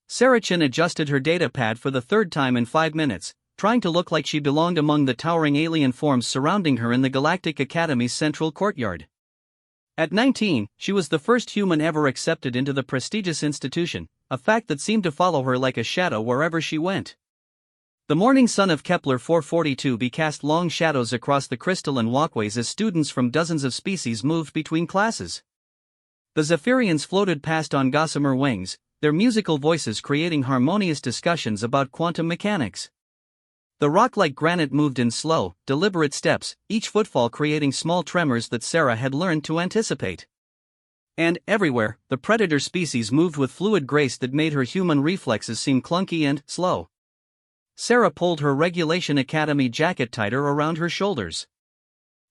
Sarah Chin adjusted her data pad for the third time in 5 minutes, trying to look like she belonged among the towering alien forms surrounding her in the Galactic Academy's central courtyard. At 19, she was the first human ever accepted into the prestigious institution, a fact that seemed to follow her like a shadow wherever she went. The morning sun of Kepler 442b cast long shadows across the crystalline walkways as students from dozens of species moved between classes. The Zephyrians floated past on gossamer wings, their musical voices creating harmonious discussions about quantum mechanics. The rock-like granite moved in slow, deliberate steps, each footfall creating small tremors that Sarah had learned to anticipate. And, everywhere, the predator species moved with fluid grace that made her human reflexes seem clunky and slow. Sarah pulled her Regulation Academy jacket tighter around her shoulders.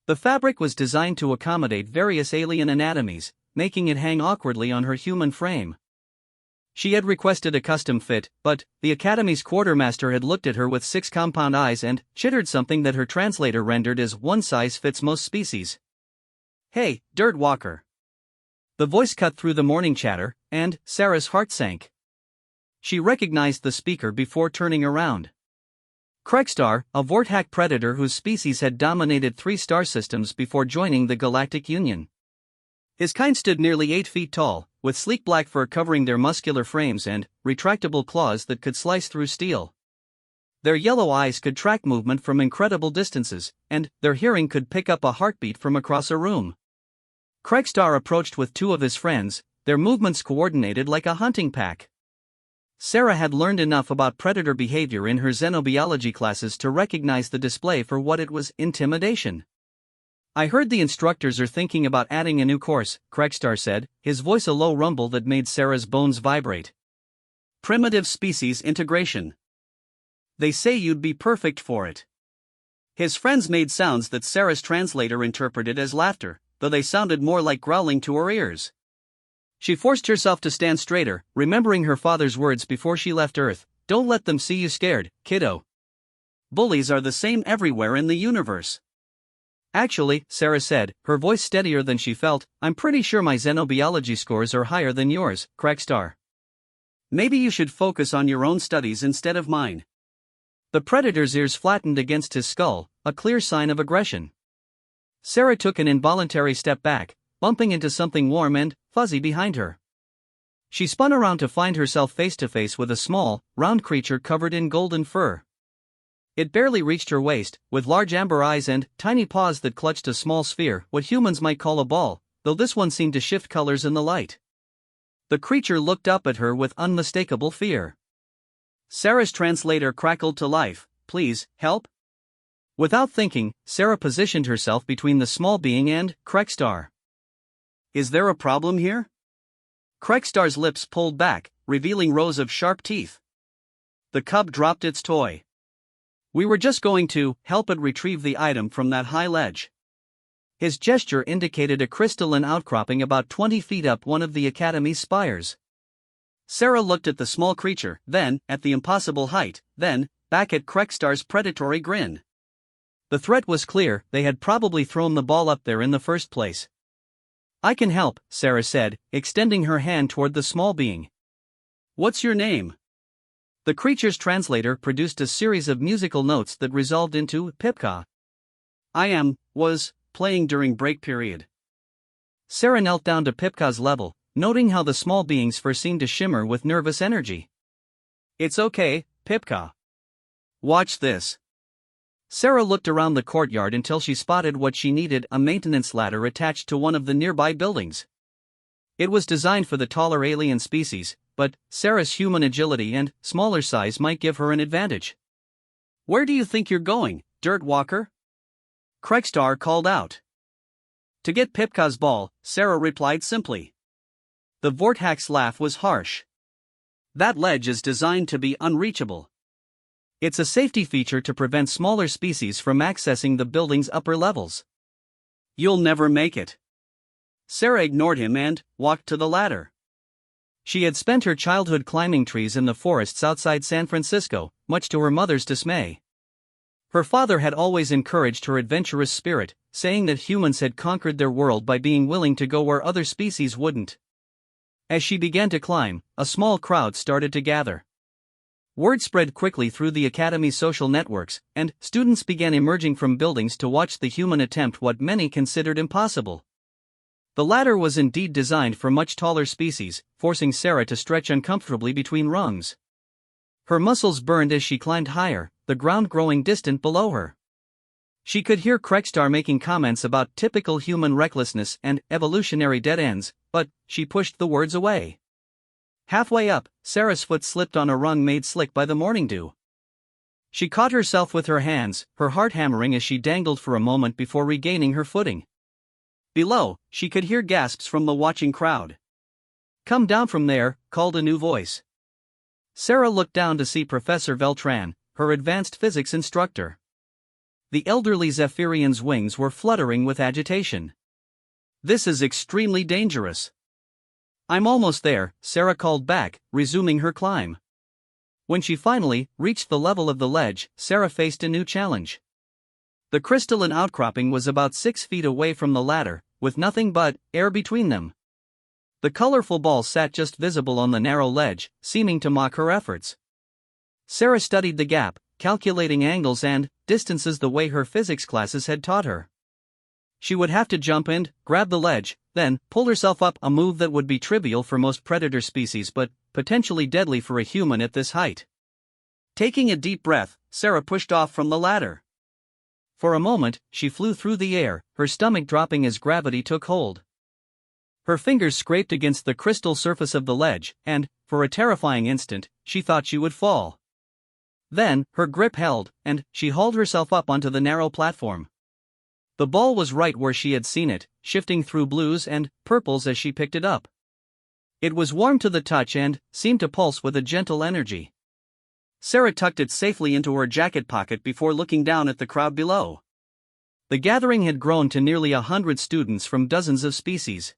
The fabric was designed to accommodate various alien anatomies, making it hang awkwardly on her human frame. She had requested a custom fit, but the Academy's quartermaster had looked at her with 6 compound eyes and chittered something that her translator rendered as one size fits most species. "Hey, Dirt Walker." The voice cut through the morning chatter, and Sarah's heart sank. She recognized the speaker before turning around. Kregstar, a Vorthack predator whose species had dominated 3 star systems before joining the Galactic Union. His kind stood nearly 8 feet tall, with sleek black fur covering their muscular frames and retractable claws that could slice through steel. Their yellow eyes could track movement from incredible distances, and their hearing could pick up a heartbeat from across a room. Kregstar approached with 2 of his friends, their movements coordinated like a hunting pack. Sarah had learned enough about predator behavior in her xenobiology classes to recognize the display for what it was: intimidation. "I heard the instructors are thinking about adding a new course," Kregstar said, his voice a low rumble that made Sarah's bones vibrate. "Primitive species integration. They say you'd be perfect for it." His friends made sounds that Sarah's translator interpreted as laughter, though they sounded more like growling to her ears. She forced herself to stand straighter, remembering her father's words before she left Earth: "Don't let them see you scared, kiddo. Bullies are the same everywhere in the universe." "Actually," Sarah said, her voice steadier than she felt, "I'm pretty sure my xenobiology scores are higher than yours, Kregstar. Maybe you should focus on your own studies instead of mine." The predator's ears flattened against his skull, a clear sign of aggression. Sarah took an involuntary step back, bumping into something warm and fuzzy behind her. She spun around to find herself face to face with a small, round creature covered in golden fur. It barely reached her waist, with large amber eyes and tiny paws that clutched a small sphere, what humans might call a ball, though this one seemed to shift colors in the light. The creature looked up at her with unmistakable fear. Sarah's translator crackled to life. "Please, help?" Without thinking, Sarah positioned herself between the small being and Kregstar. "Is there a problem here?" Kregstar's lips pulled back, revealing rows of sharp teeth. The cub dropped its toy. "We were just going to help it retrieve the item from that high ledge." His gesture indicated a crystalline outcropping about 20 feet up one of the Academy's spires. Sarah looked at the small creature, then at the impossible height, then back at Kregstar's predatory grin. The threat was clear: they had probably thrown the ball up there in the first place. "I can help," Sarah said, extending her hand toward the small being. "What's your name?" The creature's translator produced a series of musical notes that resolved into Pipka. Was playing during break period." Sarah knelt down to Pipka's level, noting how the small being's fur seemed to shimmer with nervous energy. "It's okay, Pipka. Watch this." Sarah looked around the courtyard until she spotted what she needed: a maintenance ladder attached to one of the nearby buildings. It was designed for the taller alien species, but Sarah's human agility and smaller size might give her an advantage. "Where do you think you're going, Dirt Walker?" Kregstar called out. "To get Pipka's ball," Sarah replied simply. The Vorthack's laugh was harsh. "That ledge is designed to be unreachable. It's a safety feature to prevent smaller species from accessing the building's upper levels. You'll never make it." Sarah ignored him and walked to the ladder. She had spent her childhood climbing trees in the forests outside San Francisco, much to her mother's dismay. Her father had always encouraged her adventurous spirit, saying that humans had conquered their world by being willing to go where other species wouldn't. As she began to climb, a small crowd started to gather. Word spread quickly through the Academy's social networks, and students began emerging from buildings to watch the human attempt what many considered impossible. The ladder was indeed designed for much taller species, forcing Sarah to stretch uncomfortably between rungs. Her muscles burned as she climbed higher, the ground growing distant below her. She could hear Krekstar making comments about typical human recklessness and evolutionary dead ends, but she pushed the words away. Halfway up, Sarah's foot slipped on a rung made slick by the morning dew. She caught herself with her hands, her heart hammering as she dangled for a moment before regaining her footing. Below, she could hear gasps from the watching crowd. "Come down from there," called a new voice. Sarah looked down to see Professor Veltran, her advanced physics instructor. The elderly Zephyrian's wings were fluttering with agitation. "This is extremely dangerous." "I'm almost there," Sarah called back, resuming her climb. When she finally reached the level of the ledge, Sarah faced a new challenge. The crystalline outcropping was about 6 feet away from the ladder, with nothing but air between them. The colorful ball sat just visible on the narrow ledge, seeming to mock her efforts. Sarah studied the gap, calculating angles and distances the way her physics classes had taught her. She would have to jump and grab the ledge, then pull herself up, a move that would be trivial for most predator species but potentially deadly for a human at this height. Taking a deep breath, Sarah pushed off from the ladder. For a moment, she flew through the air, her stomach dropping as gravity took hold. Her fingers scraped against the crystal surface of the ledge, and, for a terrifying instant, she thought she would fall. Then, her grip held, and she hauled herself up onto the narrow platform. The ball was right where she had seen it, shifting through blues and purples as she picked it up. It was warm to the touch and seemed to pulse with a gentle energy. Sarah tucked it safely into her jacket pocket before looking down at the crowd below. The gathering had grown to nearly 100 students from dozens of species.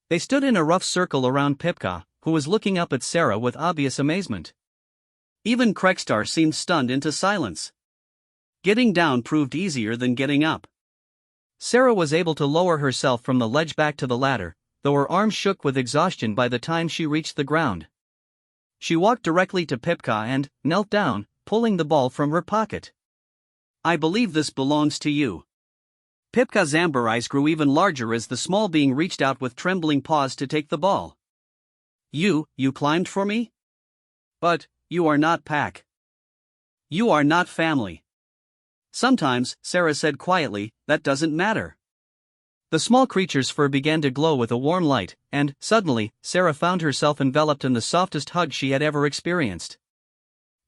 They stood in a rough circle around Pipka, who was looking up at Sarah with obvious amazement. Even Krekstar seemed stunned into silence. Getting down proved easier than getting up. Sarah was able to lower herself from the ledge back to the ladder, though her arms shook with exhaustion by the time she reached the ground. She walked directly to Pipka and knelt down, pulling the ball from her pocket. "I believe this belongs to you." Pipka's amber eyes grew even larger as the small being reached out with trembling paws to take the ball. You climbed for me? But you are not pack. You are not family." "Sometimes," Sarah said quietly, "that doesn't matter." The small creature's fur began to glow with a warm light, and, suddenly, Sarah found herself enveloped in the softest hug she had ever experienced.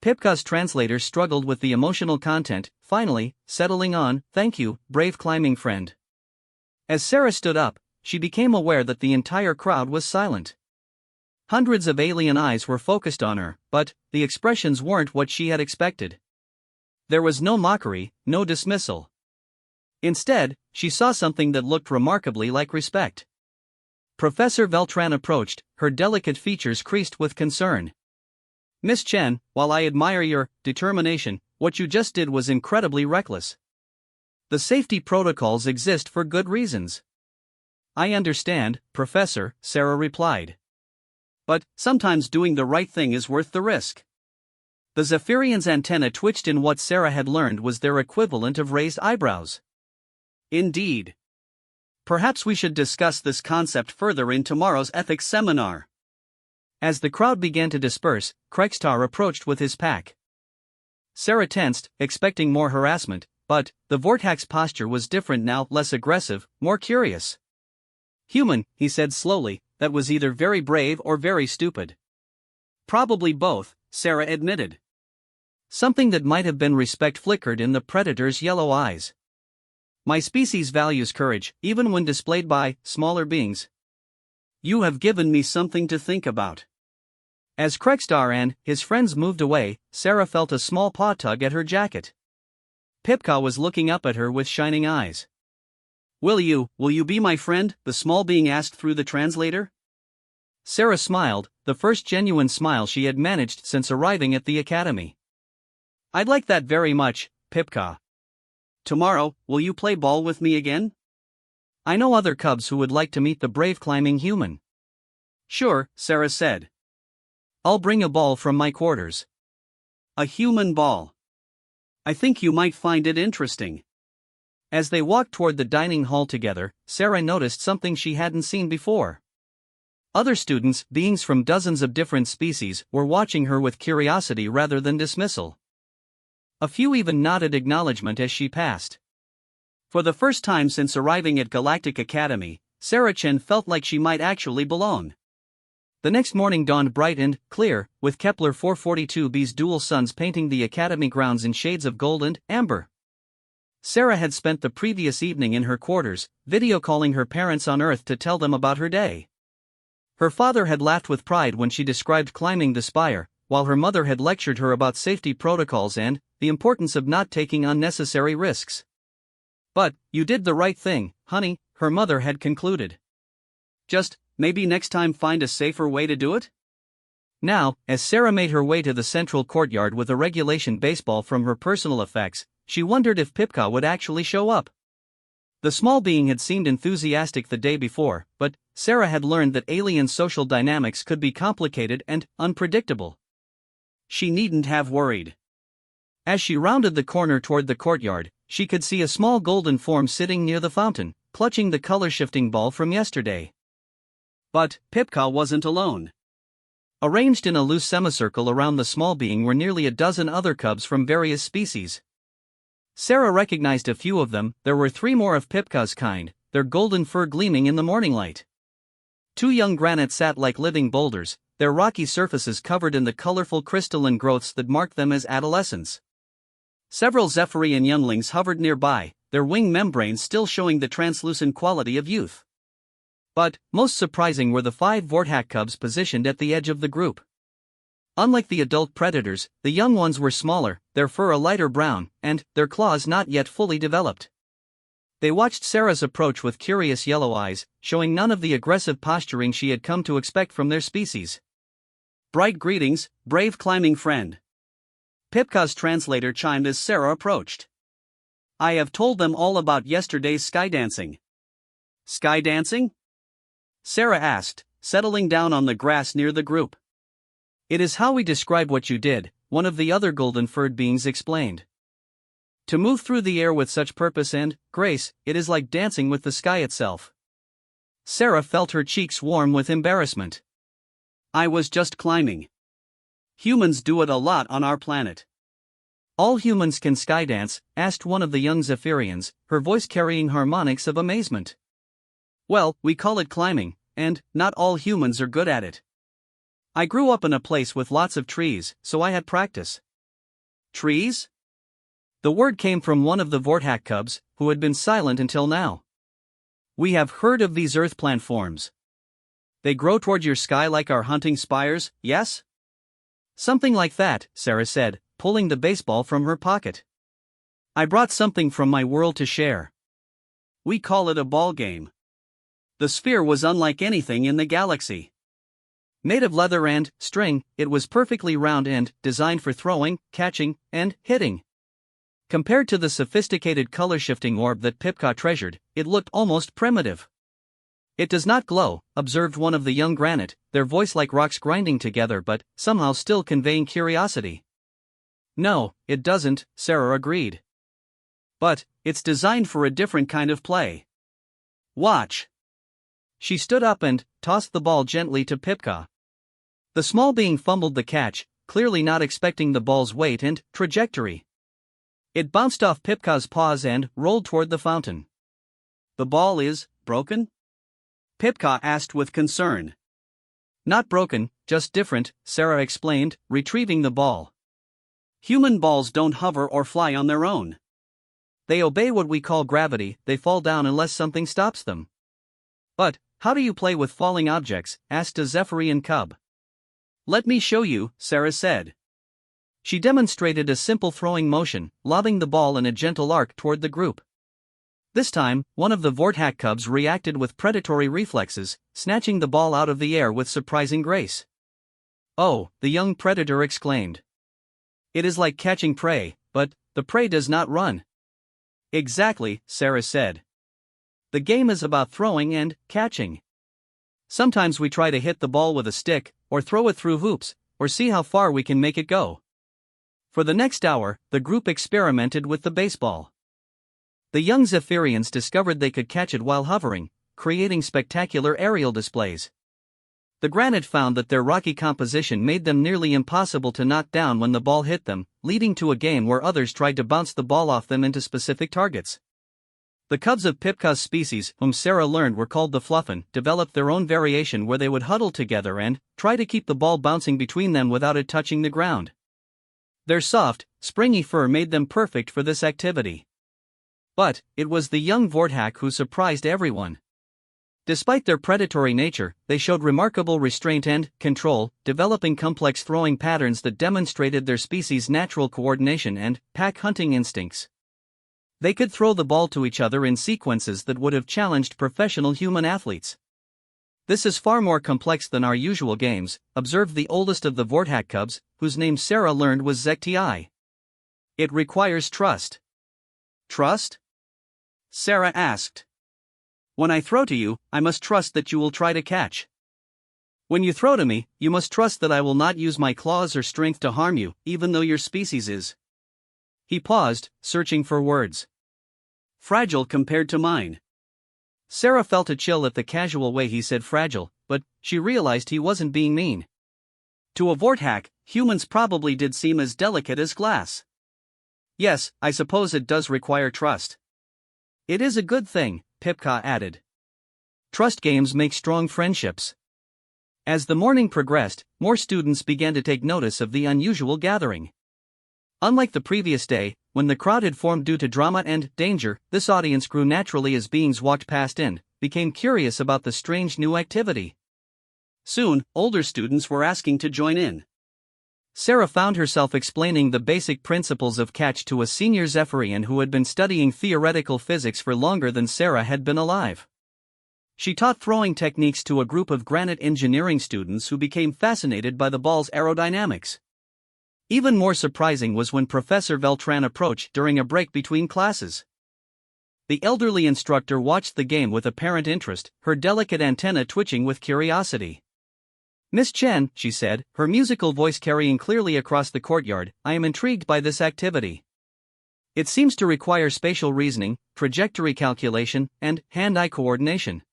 Pipka's translator struggled with the emotional content, finally, settling on, "Thank you, brave climbing friend." As Sarah stood up, she became aware that the entire crowd was silent. Hundreds of alien eyes were focused on her, but the expressions weren't what she had expected. There was no mockery, no dismissal. Instead, she saw something that looked remarkably like respect. Professor Veltran approached, her delicate features creased with concern. "Miss Chen, while I admire your determination, what you just did was incredibly reckless. The safety protocols exist for good reasons." "I understand, Professor," Sarah replied. "But sometimes doing the right thing is worth the risk." The Zephyrian's antenna twitched in what Sarah had learned was their equivalent of raised eyebrows. "Indeed. Perhaps we should discuss this concept further in tomorrow's ethics seminar." As the crowd began to disperse, Krekstar approached with his pack. Sarah tensed, expecting more harassment, but the Vortax's posture was different now, less aggressive, more curious. "Human," he said slowly, "that was either very brave or very stupid." "Probably both," Sarah admitted. Something that might have been respect flickered in the predator's yellow eyes. "My species values courage, even when displayed by smaller beings." "You have given me something to think about." As Krekstar and his friends moved away, Sarah felt a small paw tug at her jacket. Pipka was looking up at her with shining eyes. Will you be my friend?" the small being asked through the translator. Sarah smiled, the first genuine smile she had managed since arriving at the academy. "I'd like that very much, Pipka. Tomorrow, will you play ball with me again? I know other cubs who would like to meet the brave climbing human." Sure, Sarah said. I'll bring a ball from my quarters. A human ball. I think you might find it interesting. As they walked toward the dining hall together, Sarah noticed something she hadn't seen before. Other students, beings from dozens of different species, were watching her with curiosity rather than dismissal. A few even nodded acknowledgement as she passed. For the first time since arriving at Galactic Academy, Sarah Chen felt like she might actually belong. The next morning dawned bright and clear, with Kepler 442b's dual suns painting the Academy grounds in shades of gold and amber. Sarah had spent the previous evening in her quarters, video calling her parents on Earth to tell them about her day. Her father had laughed with pride when she described climbing the spire, while her mother had lectured her about safety protocols and the importance of not taking unnecessary risks. But, you did the right thing, honey, her mother had concluded. Just, maybe next time find a safer way to do it? Now, as Sarah made her way to the central courtyard with a regulation baseball from her personal effects, she wondered if Pipka would actually show up. The small being had seemed enthusiastic the day before, but Sarah had learned that alien social dynamics could be complicated and unpredictable. She needn't have worried. As she rounded the corner toward the courtyard, she could see a small golden form sitting near the fountain, clutching the color-shifting ball from yesterday. But Pipka wasn't alone. Arranged in a loose semicircle around the small being were nearly a dozen other cubs from various species. Sarah recognized a few of them. There were 3 more of Pipka's kind, their golden fur gleaming in the morning light. 2 young granites sat like living boulders, their rocky surfaces covered in the colorful crystalline growths that marked them as adolescents. Several Zephyrian younglings hovered nearby, their wing membranes still showing the translucent quality of youth. But, most surprising were the 5 Vortak cubs positioned at the edge of the group. Unlike the adult predators, the young ones were smaller, their fur a lighter brown, and their claws not yet fully developed. They watched Sarah's approach with curious yellow eyes, showing none of the aggressive posturing she had come to expect from their species. Bright greetings, brave climbing friend. Pipka's translator chimed as Sarah approached. I have told them all about yesterday's skydancing. Skydancing? Sarah asked, settling down on the grass near the group. It is how we describe what you did, one of the other golden-furred beings explained. To move through the air with such purpose and grace, it is like dancing with the sky itself. Sarah felt her cheeks warm with embarrassment. I was just climbing. Humans do it a lot on our planet. All humans can skydance? Asked one of the young Zephyrians, her voice carrying harmonics of amazement. Well, we call it climbing, and not all humans are good at it. I grew up in a place with lots of trees, so I had practice. Trees? The word came from one of the Vortak cubs, who had been silent until now. We have heard of these earth plant forms. They grow toward your sky like our hunting spires, yes? Something like that, Sarah said, pulling the baseball from her pocket. I brought something from my world to share. We call it a ball game. The sphere was unlike anything in the galaxy. Made of leather and string, it was perfectly round and designed for throwing, catching, and hitting. Compared to the sophisticated color-shifting orb that Pipka treasured, it looked almost primitive. It does not glow, observed one of the young granite, their voice like rocks grinding together but somehow still conveying curiosity. No, it doesn't, Sarah agreed. But it's designed for a different kind of play. Watch. She stood up and tossed the ball gently to Pipka. The small being fumbled the catch, clearly not expecting the ball's weight and trajectory. It bounced off Pipka's paws and rolled toward the fountain. The ball is broken? Pipka asked with concern. Not broken, just different, Sarah explained, retrieving the ball. Human balls don't hover or fly on their own. They obey what we call gravity, they fall down unless something stops them. But, how do you play with falling objects? Asked a Zephyrian cub. Let me show you, Sarah said. She demonstrated a simple throwing motion, lobbing the ball in a gentle arc toward the group. This time, one of the Vortak cubs reacted with predatory reflexes, snatching the ball out of the air with surprising grace. Oh, the young predator exclaimed. It is like catching prey, but the prey does not run. Exactly, Sarah said. The game is about throwing and catching. Sometimes we try to hit the ball with a stick, or throw it through hoops, or see how far we can make it go. For the next hour, the group experimented with the baseball. The young Zephyrians discovered they could catch it while hovering, creating spectacular aerial displays. The granite found that their rocky composition made them nearly impossible to knock down when the ball hit them, leading to a game where others tried to bounce the ball off them into specific targets. The cubs of Pipka's species, whom Sarah learned were called the Fluffin, developed their own variation where they would huddle together and try to keep the ball bouncing between them without it touching the ground. Their soft, springy fur made them perfect for this activity. But it was the young Vorthak who surprised everyone. Despite their predatory nature, they showed remarkable restraint and control, developing complex throwing patterns that demonstrated their species' natural coordination and pack hunting instincts. They could throw the ball to each other in sequences that would have challenged professional human athletes. This is far more complex than our usual games, observed the oldest of the Vorthak cubs, whose name Sarah learned was Zekti. It requires trust. Trust? Sarah asked. When I throw to you, I must trust that you will try to catch. When you throw to me, you must trust that I will not use my claws or strength to harm you, even though your species is. He paused, searching for words. Fragile compared to mine. Sarah felt a chill at the casual way he said fragile, but she realized he wasn't being mean. To a Vorthak, humans probably did seem as delicate as glass. Yes, I suppose it does require trust. It is a good thing, Pipka added. Trust games make strong friendships. As the morning progressed, more students began to take notice of the unusual gathering. Unlike the previous day, when the crowd had formed due to drama and danger, this audience grew naturally as beings walked past and became curious about the strange new activity. Soon, older students were asking to join in. Sarah found herself explaining the basic principles of catch to a senior Zephyrian who had been studying theoretical physics for longer than Sarah had been alive. She taught throwing techniques to a group of granite engineering students who became fascinated by the ball's aerodynamics. Even more surprising was when Professor Veltran approached during a break between classes. The elderly instructor watched the game with apparent interest, her delicate antenna twitching with curiosity. Miss Chen, she said, her musical voice carrying clearly across the courtyard, I am intrigued by this activity. It seems to require spatial reasoning, trajectory calculation, and hand-eye coordination.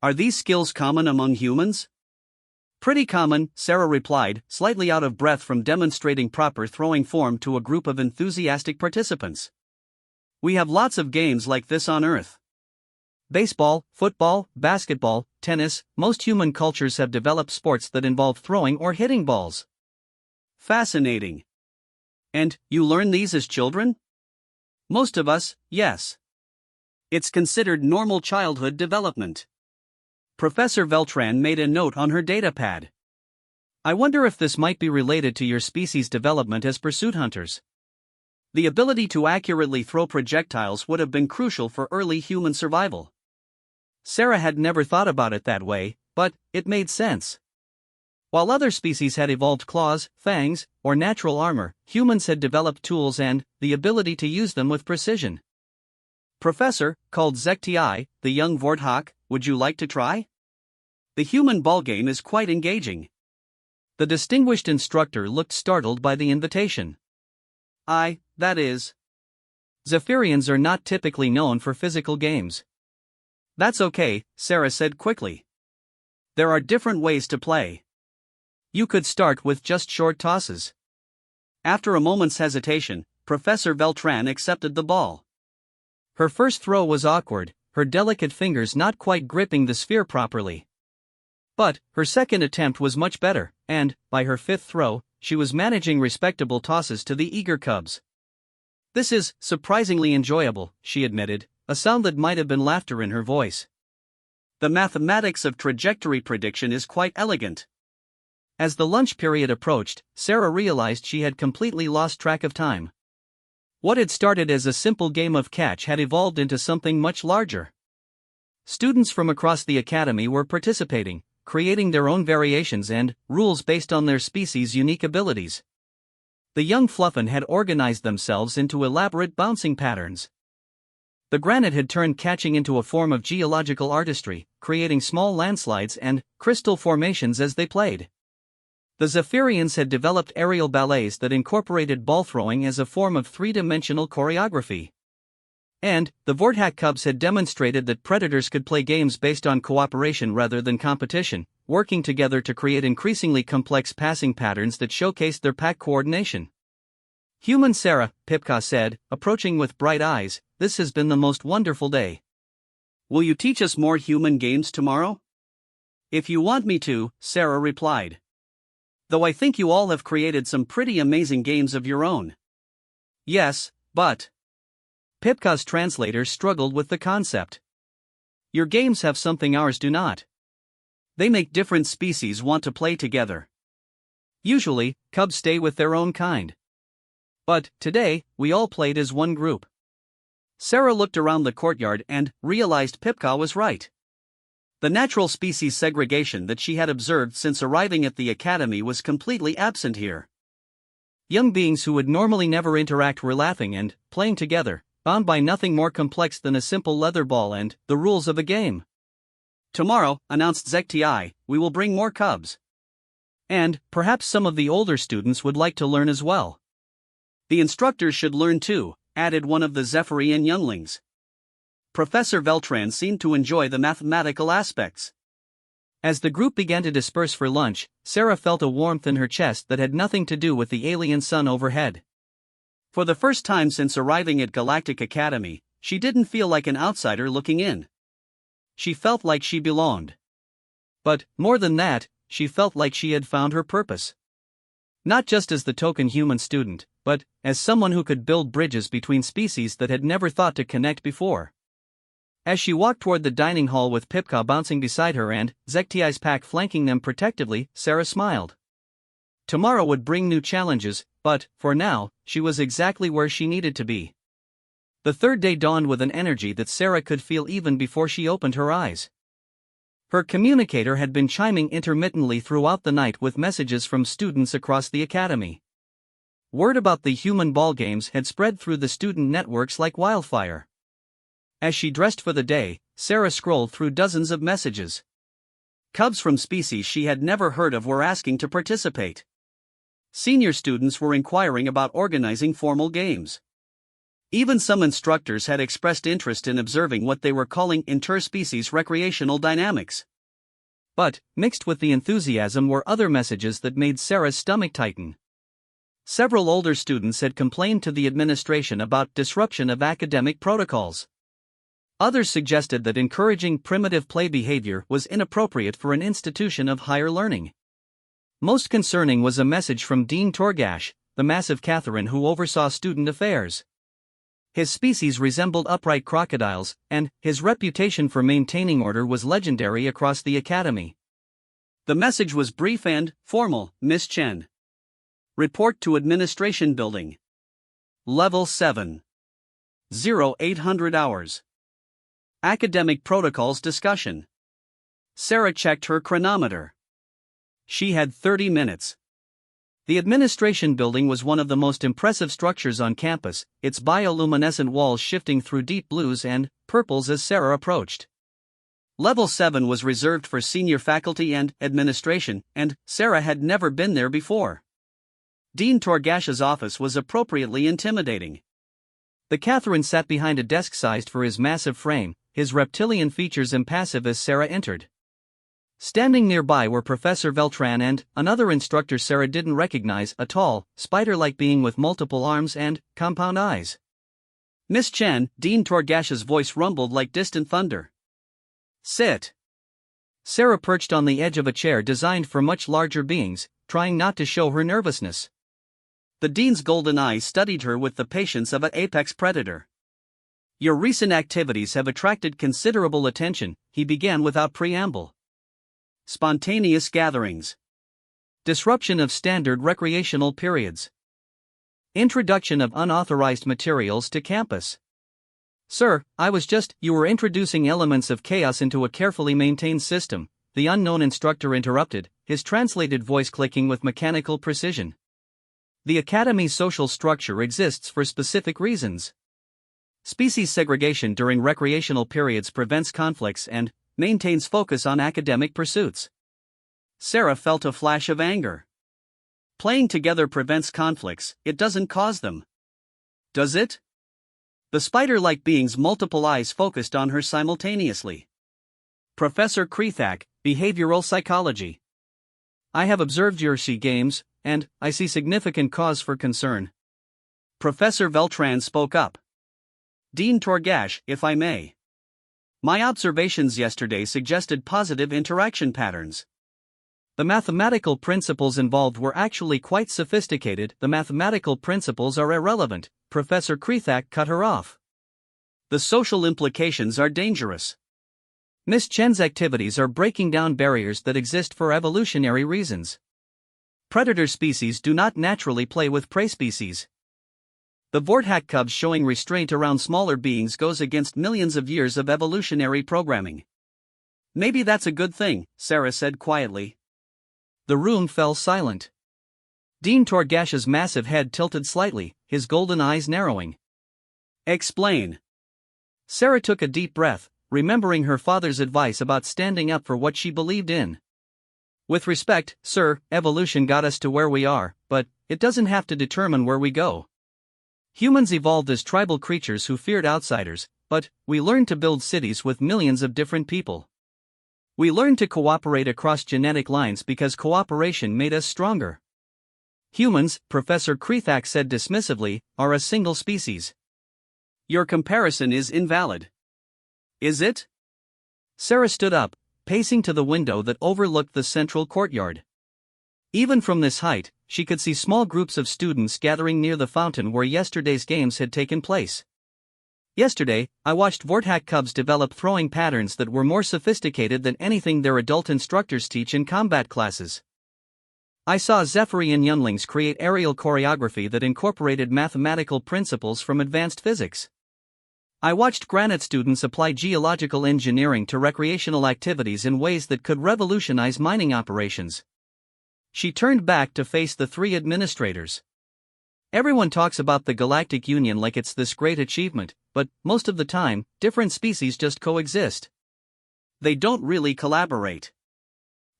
Are these skills common among humans? Pretty common, Sarah replied, slightly out of breath from demonstrating proper throwing form to a group of enthusiastic participants. We have lots of games like this on Earth. Baseball, football, basketball, tennis, most human cultures have developed sports that involve throwing or hitting balls. Fascinating. And you learn these as children? Most of us, yes. It's considered normal childhood development. Professor Veltran made a note on her datapad. I wonder if this might be related to your species' development as pursuit hunters. The ability to accurately throw projectiles would have been crucial for early human survival. Sarah had never thought about it that way, but it made sense. While other species had evolved claws, fangs, or natural armor, humans had developed tools and the ability to use them with precision. Professor, called Zekti, the young Vorthak, would you like to try? The human ball game is quite engaging. The distinguished instructor looked startled by the invitation. That is. Zephyrians are not typically known for physical games. That's okay, Sarah said quickly. There are different ways to play. You could start with just short tosses. After a moment's hesitation, Professor Veltran accepted the ball. Her first throw was awkward, her delicate fingers not quite gripping the sphere properly. But her second attempt was much better, and, by her fifth throw, she was managing respectable tosses to the eager cubs. This is surprisingly enjoyable, she admitted, a sound that might have been laughter in her voice. The mathematics of trajectory prediction is quite elegant. As the lunch period approached, Sarah realized she had completely lost track of time. What had started as a simple game of catch had evolved into something much larger. Students from across the academy were participating, creating their own variations and rules based on their species' unique abilities. The young Fluffin had organized themselves into elaborate bouncing patterns. The granite had turned catching into a form of geological artistry, creating small landslides and crystal formations as they played. The Zephyrians had developed aerial ballets that incorporated ball throwing as a form of three-dimensional choreography. And the Vorthack Cubs had demonstrated that predators could play games based on cooperation rather than competition, working together to create increasingly complex passing patterns that showcased their pack coordination. "Human Sarah," Pipka said, approaching with bright eyes, "this has been the most wonderful day. Will you teach us more human games tomorrow?" "If you want me to," Sarah replied. "Though I think you all have created some pretty amazing games of your own." "Yes, but..." Pipka's translator struggled with the concept. "Your games have something ours do not. They make different species want to play together. Usually, cubs stay with their own kind. But today, we all played as one group." Sarah looked around the courtyard and realized Pipka was right. The natural species segregation that she had observed since arriving at the academy was completely absent here. Young beings who would normally never interact were laughing and playing together, bound by nothing more complex than a simple leather ball and the rules of a game. "Tomorrow," announced Zekti, "we will bring more cubs. And perhaps some of the older students would like to learn as well. The instructors should learn too," added one of the Zephyrian younglings. Professor Veltran seemed to enjoy the mathematical aspects. As the group began to disperse for lunch, Sarah felt a warmth in her chest that had nothing to do with the alien sun overhead. For the first time since arriving at Galactic Academy, she didn't feel like an outsider looking in. She felt like she belonged. But, more than that, she felt like she had found her purpose. Not just as the token human student, but as someone who could build bridges between species that had never thought to connect before. As she walked toward the dining hall with Pipka bouncing beside her and Zekti's pack flanking them protectively, Sarah smiled. Tomorrow would bring new challenges, but, for now, she was exactly where she needed to be. The third day dawned with an energy that Sarah could feel even before she opened her eyes. Her communicator had been chiming intermittently throughout the night with messages from students across the academy. Word about the human ball games had spread through the student networks like wildfire. As she dressed for the day, Sarah scrolled through dozens of messages. Cubs from species she had never heard of were asking to participate. Senior students were inquiring about organizing formal games. Even some instructors had expressed interest in observing what they were calling interspecies recreational dynamics. But, mixed with the enthusiasm were other messages that made Sarah's stomach tighten. Several older students had complained to the administration about disruption of academic protocols. Others suggested that encouraging primitive play behavior was inappropriate for an institution of higher learning. Most concerning was a message from Dean Torgash, the massive Catherine who oversaw student affairs. His species resembled upright crocodiles, and his reputation for maintaining order was legendary across the academy. The message was brief and formal. "Miss Chen. Report to Administration Building. Level 7. 0800 hours. Academic Protocols Discussion." Sarah checked her chronometer. She had 30 minutes. The administration building was one of the most impressive structures on campus, its bioluminescent walls shifting through deep blues and purples as Sarah approached. Level 7 was reserved for senior faculty and administration, and Sarah had never been there before. Dean Torgash's office was appropriately intimidating. The Catherine sat behind a desk sized for his massive frame, his reptilian features impassive as Sarah entered. Standing nearby were Professor Veltran and another instructor Sarah didn't recognize, a tall, spider-like being with multiple arms and compound eyes. "Miss Chen," Dean Torgash's voice rumbled like distant thunder. "Sit." Sarah perched on the edge of a chair designed for much larger beings, trying not to show her nervousness. The dean's golden eyes studied her with the patience of an apex predator. "Your recent activities have attracted considerable attention," he began without preamble. "Spontaneous gatherings. Disruption of standard recreational periods. Introduction of unauthorized materials to campus." "Sir, you were introducing elements of chaos into a carefully maintained system," the unknown instructor interrupted, his translated voice clicking with mechanical precision. "The academy's social structure exists for specific reasons." Species segregation during recreational periods prevents conflicts and maintains focus on academic pursuits. Sarah felt a flash of anger. Playing together prevents conflicts, it doesn't cause them. Does it? The spider-like being's multiple eyes focused on her simultaneously. Professor Krethak, Behavioral Psychology. I have observed your SHI games, and I see significant cause for concern. Professor Veltran spoke up. Dean Torgash, if I may. My observations yesterday suggested positive interaction patterns. The mathematical principles involved were actually quite sophisticated. The mathematical principles are irrelevant, Professor Krethak cut her off. The social implications are dangerous. Miss Chen's activities are breaking down barriers that exist for evolutionary reasons. Predator species do not naturally play with prey species. The Vorthack cubs showing restraint around smaller beings goes against millions of years of evolutionary programming. Maybe that's a good thing, Sarah said quietly. The room fell silent. Dean Torgash's massive head tilted slightly, his golden eyes narrowing. Explain. Sarah took a deep breath, remembering her father's advice about standing up for what she believed in. With respect, sir, evolution got us to where we are, but it doesn't have to determine where we go. Humans evolved as tribal creatures who feared outsiders, but we learned to build cities with millions of different people. We learned to cooperate across genetic lines because cooperation made us stronger. Humans, Professor Krethak said dismissively, are a single species. Your comparison is invalid. Is it? Sarah stood up, pacing to the window that overlooked the central courtyard. Even from this height, she could see small groups of students gathering near the fountain where yesterday's games had taken place. Yesterday, I watched Vorthack cubs develop throwing patterns that were more sophisticated than anything their adult instructors teach in combat classes. I saw Zephyrian younglings create aerial choreography that incorporated mathematical principles from advanced physics. I watched granite students apply geological engineering to recreational activities in ways that could revolutionize mining operations. She turned back to face the three administrators. Everyone talks about the Galactic Union like it's this great achievement, but most of the time, different species just coexist. They don't really collaborate.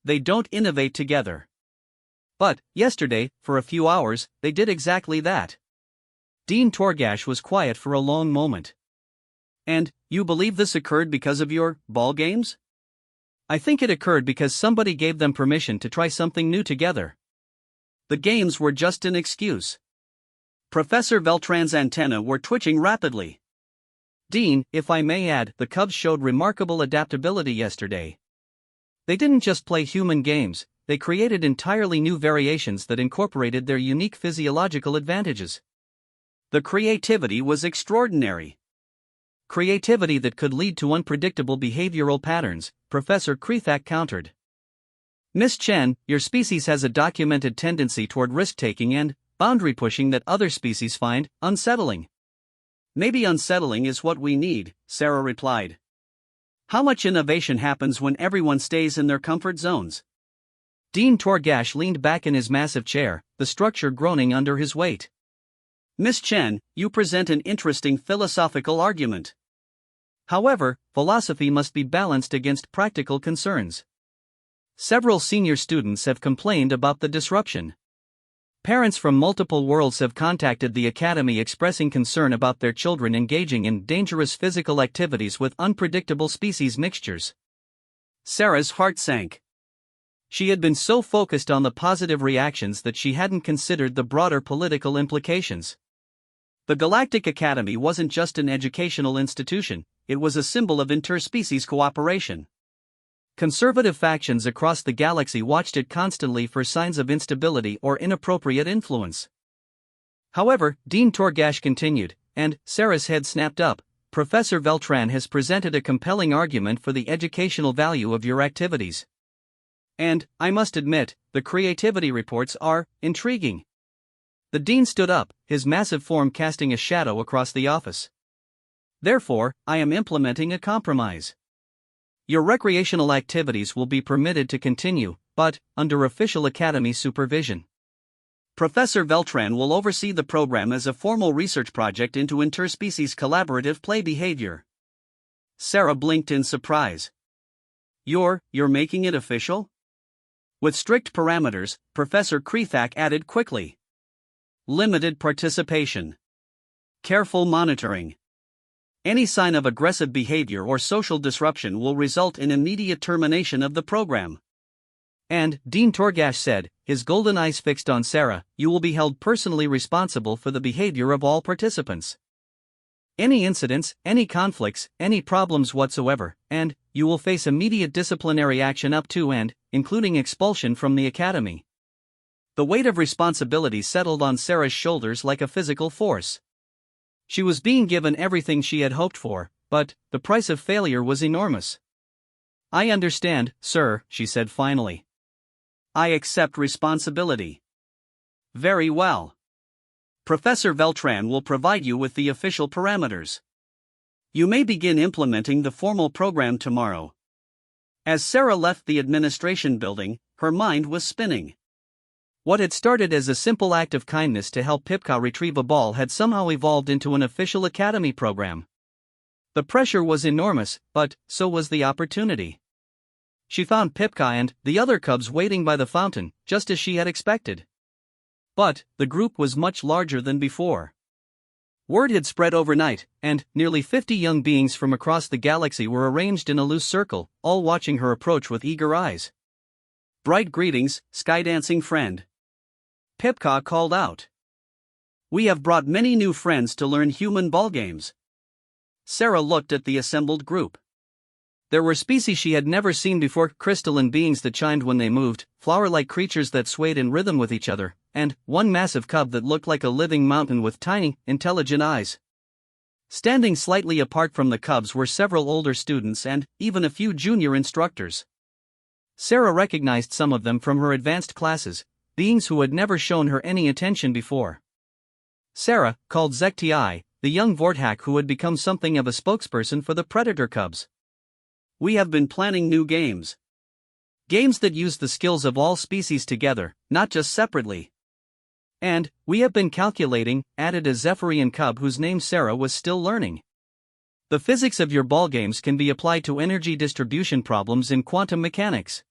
They don't innovate together. But, yesterday, for a few hours, they did exactly that. Dean Torgash was quiet for a long moment. And, you believe this occurred because of your ball games? I think it occurred because somebody gave them permission to try something new together. The games were just an excuse. Professor Veltran's antennae were twitching rapidly. Dean, if I may add, the Cubs showed remarkable adaptability yesterday. They didn't just play human games, they created entirely new variations that incorporated their unique physiological advantages. The creativity was extraordinary. Creativity that could lead to unpredictable behavioral patterns, Professor Krethak countered. Miss Chen, your species has a documented tendency toward risk-taking and boundary pushing that other species find unsettling. Maybe unsettling is what we need, Sarah replied. How much innovation happens when everyone stays in their comfort zones? Dean Torgash leaned back in his massive chair, the structure groaning under his weight. Miss Chen, you present an interesting philosophical argument. However, philosophy must be balanced against practical concerns. Several senior students have complained about the disruption. Parents from multiple worlds have contacted the Academy expressing concern about their children engaging in dangerous physical activities with unpredictable species mixtures. Sarah's heart sank. She had been so focused on the positive reactions that she hadn't considered the broader political implications. The Galactic Academy wasn't just an educational institution, it was a symbol of interspecies cooperation. Conservative factions across the galaxy watched it constantly for signs of instability or inappropriate influence. However, Dean Torgash continued, and Sarah's head snapped up, Professor Veltran has presented a compelling argument for the educational value of your activities. And, I must admit, the creativity reports are intriguing. The dean stood up, his massive form casting a shadow across the office. Therefore, I am implementing a compromise. Your recreational activities will be permitted to continue, but under official academy supervision. Professor Veltran will oversee the program as a formal research project into interspecies collaborative play behavior. Sarah blinked in surprise. You're making it official? With strict parameters, Professor Krethak added quickly. Limited participation. Careful monitoring. Any sign of aggressive behavior or social disruption will result in immediate termination of the program. And, Dean Torgash said, his golden eyes fixed on Sarah, you will be held personally responsible for the behavior of all participants. Any incidents, any conflicts, any problems whatsoever, and you will face immediate disciplinary action up to and including expulsion from the academy. The weight of responsibility settled on Sarah's shoulders like a physical force. She was being given everything she had hoped for, but the price of failure was enormous. I understand, sir, she said finally. I accept responsibility. Very well. Professor Veltran will provide you with the official parameters. You may begin implementing the formal program tomorrow. As Sarah left the administration building, her mind was spinning. What had started as a simple act of kindness to help Pipka retrieve a ball had somehow evolved into an official academy program. The pressure was enormous, but so was the opportunity. She found Pipka and the other cubs waiting by the fountain, just as she had expected. But the group was much larger than before. Word had spread overnight, and nearly 50 young beings from across the galaxy were arranged in a loose circle, all watching her approach with eager eyes. Bright greetings, skydancing friend. Pipka called out. We have brought many new friends to learn human ball games. Sarah looked at the assembled group. There were species she had never seen before, crystalline beings that chimed when they moved, flower-like creatures that swayed in rhythm with each other, and one massive cub that looked like a living mountain with tiny, intelligent eyes. Standing slightly apart from the cubs were several older students and even a few junior instructors. Sarah recognized some of them from her advanced classes, beings who had never shown her any attention before. Sarah called Zekti, the young Vorthak who had become something of a spokesperson for the predator cubs. We have been planning new games. Games that use the skills of all species together, not just separately. And we have been calculating, added a Zephyrian cub whose name Sarah was still learning. The physics of your ball games can be applied to energy distribution problems in quantum mechanics.